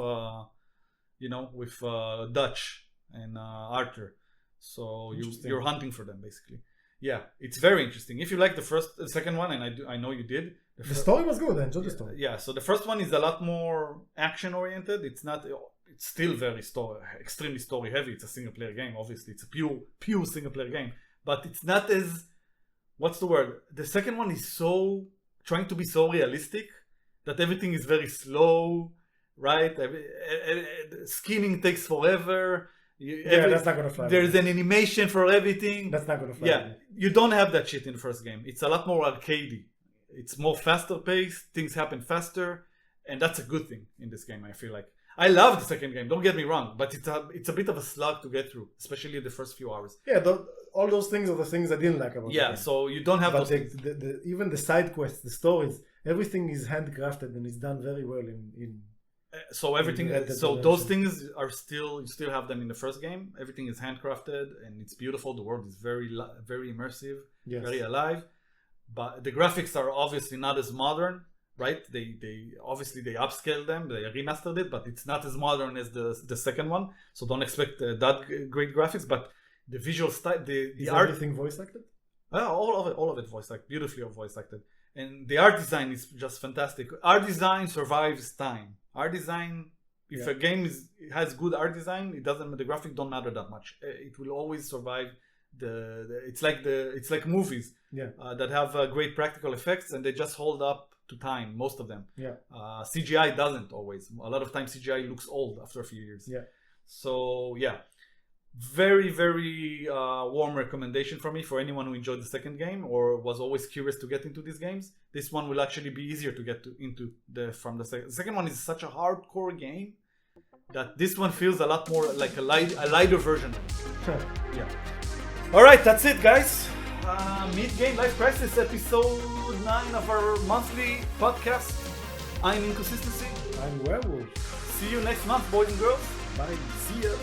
Dutch and Arthur. So you're hunting for them, basically. Yeah, it's very interesting. If you like the second one, and I know you did. The story was good. I enjoyed the story. Yeah, so the first one is a lot more action oriented. It's still very extremely story heavy. It's a single player game. Obviously, it's a pure single player game. But it's not as, what's the word? The second one is trying to be so realistic that everything is very slow, right? Skinning takes forever. That's not gonna fly. There's an animation for everything. That's not gonna fly. Yeah, you don't have that shit in the first game. It's a lot more arcadey. It's more faster paced. Things happen faster, and that's a good thing in this game. I feel like I love the second game. Don't get me wrong, but it's a bit of a slug to get through, especially the first few hours. Yeah, all those things are the things I didn't like about. Yeah, so you don't have but those. Even the side quests, the stories, everything is handcrafted and it's done very well in. So everything, those things are you still have them in the first game. Everything is handcrafted and it's beautiful. The world is very, very immersive, very alive. But the graphics are obviously not as modern, right? They obviously they upscaled them, they remastered it, but it's not as modern as the second one. So don't expect that great graphics. But the visual style, the art, everything voice acted. All of it voice acted, beautifully voice acted. And the art design is just fantastic. Art design survives time. Art design, if a game has good art design, the graphics don't matter that much. It will always survive. It's like movies that have great practical effects and they just hold up to time. Most of them. CGI doesn't always. A lot of times CGI looks old after a few years. So very, very warm recommendation for me for anyone who enjoyed the second game or was always curious to get into these games. This one will actually be easier to get into from the second. The second one is such a hardcore game that this one feels a lot more like a lighter version of it. All right, that's it, guys. Midgame Life Crisis, episode 9 of our monthly podcast. I'm Inconsistency. I'm Werewolf. See you next month, boys and girls. Bye. See ya.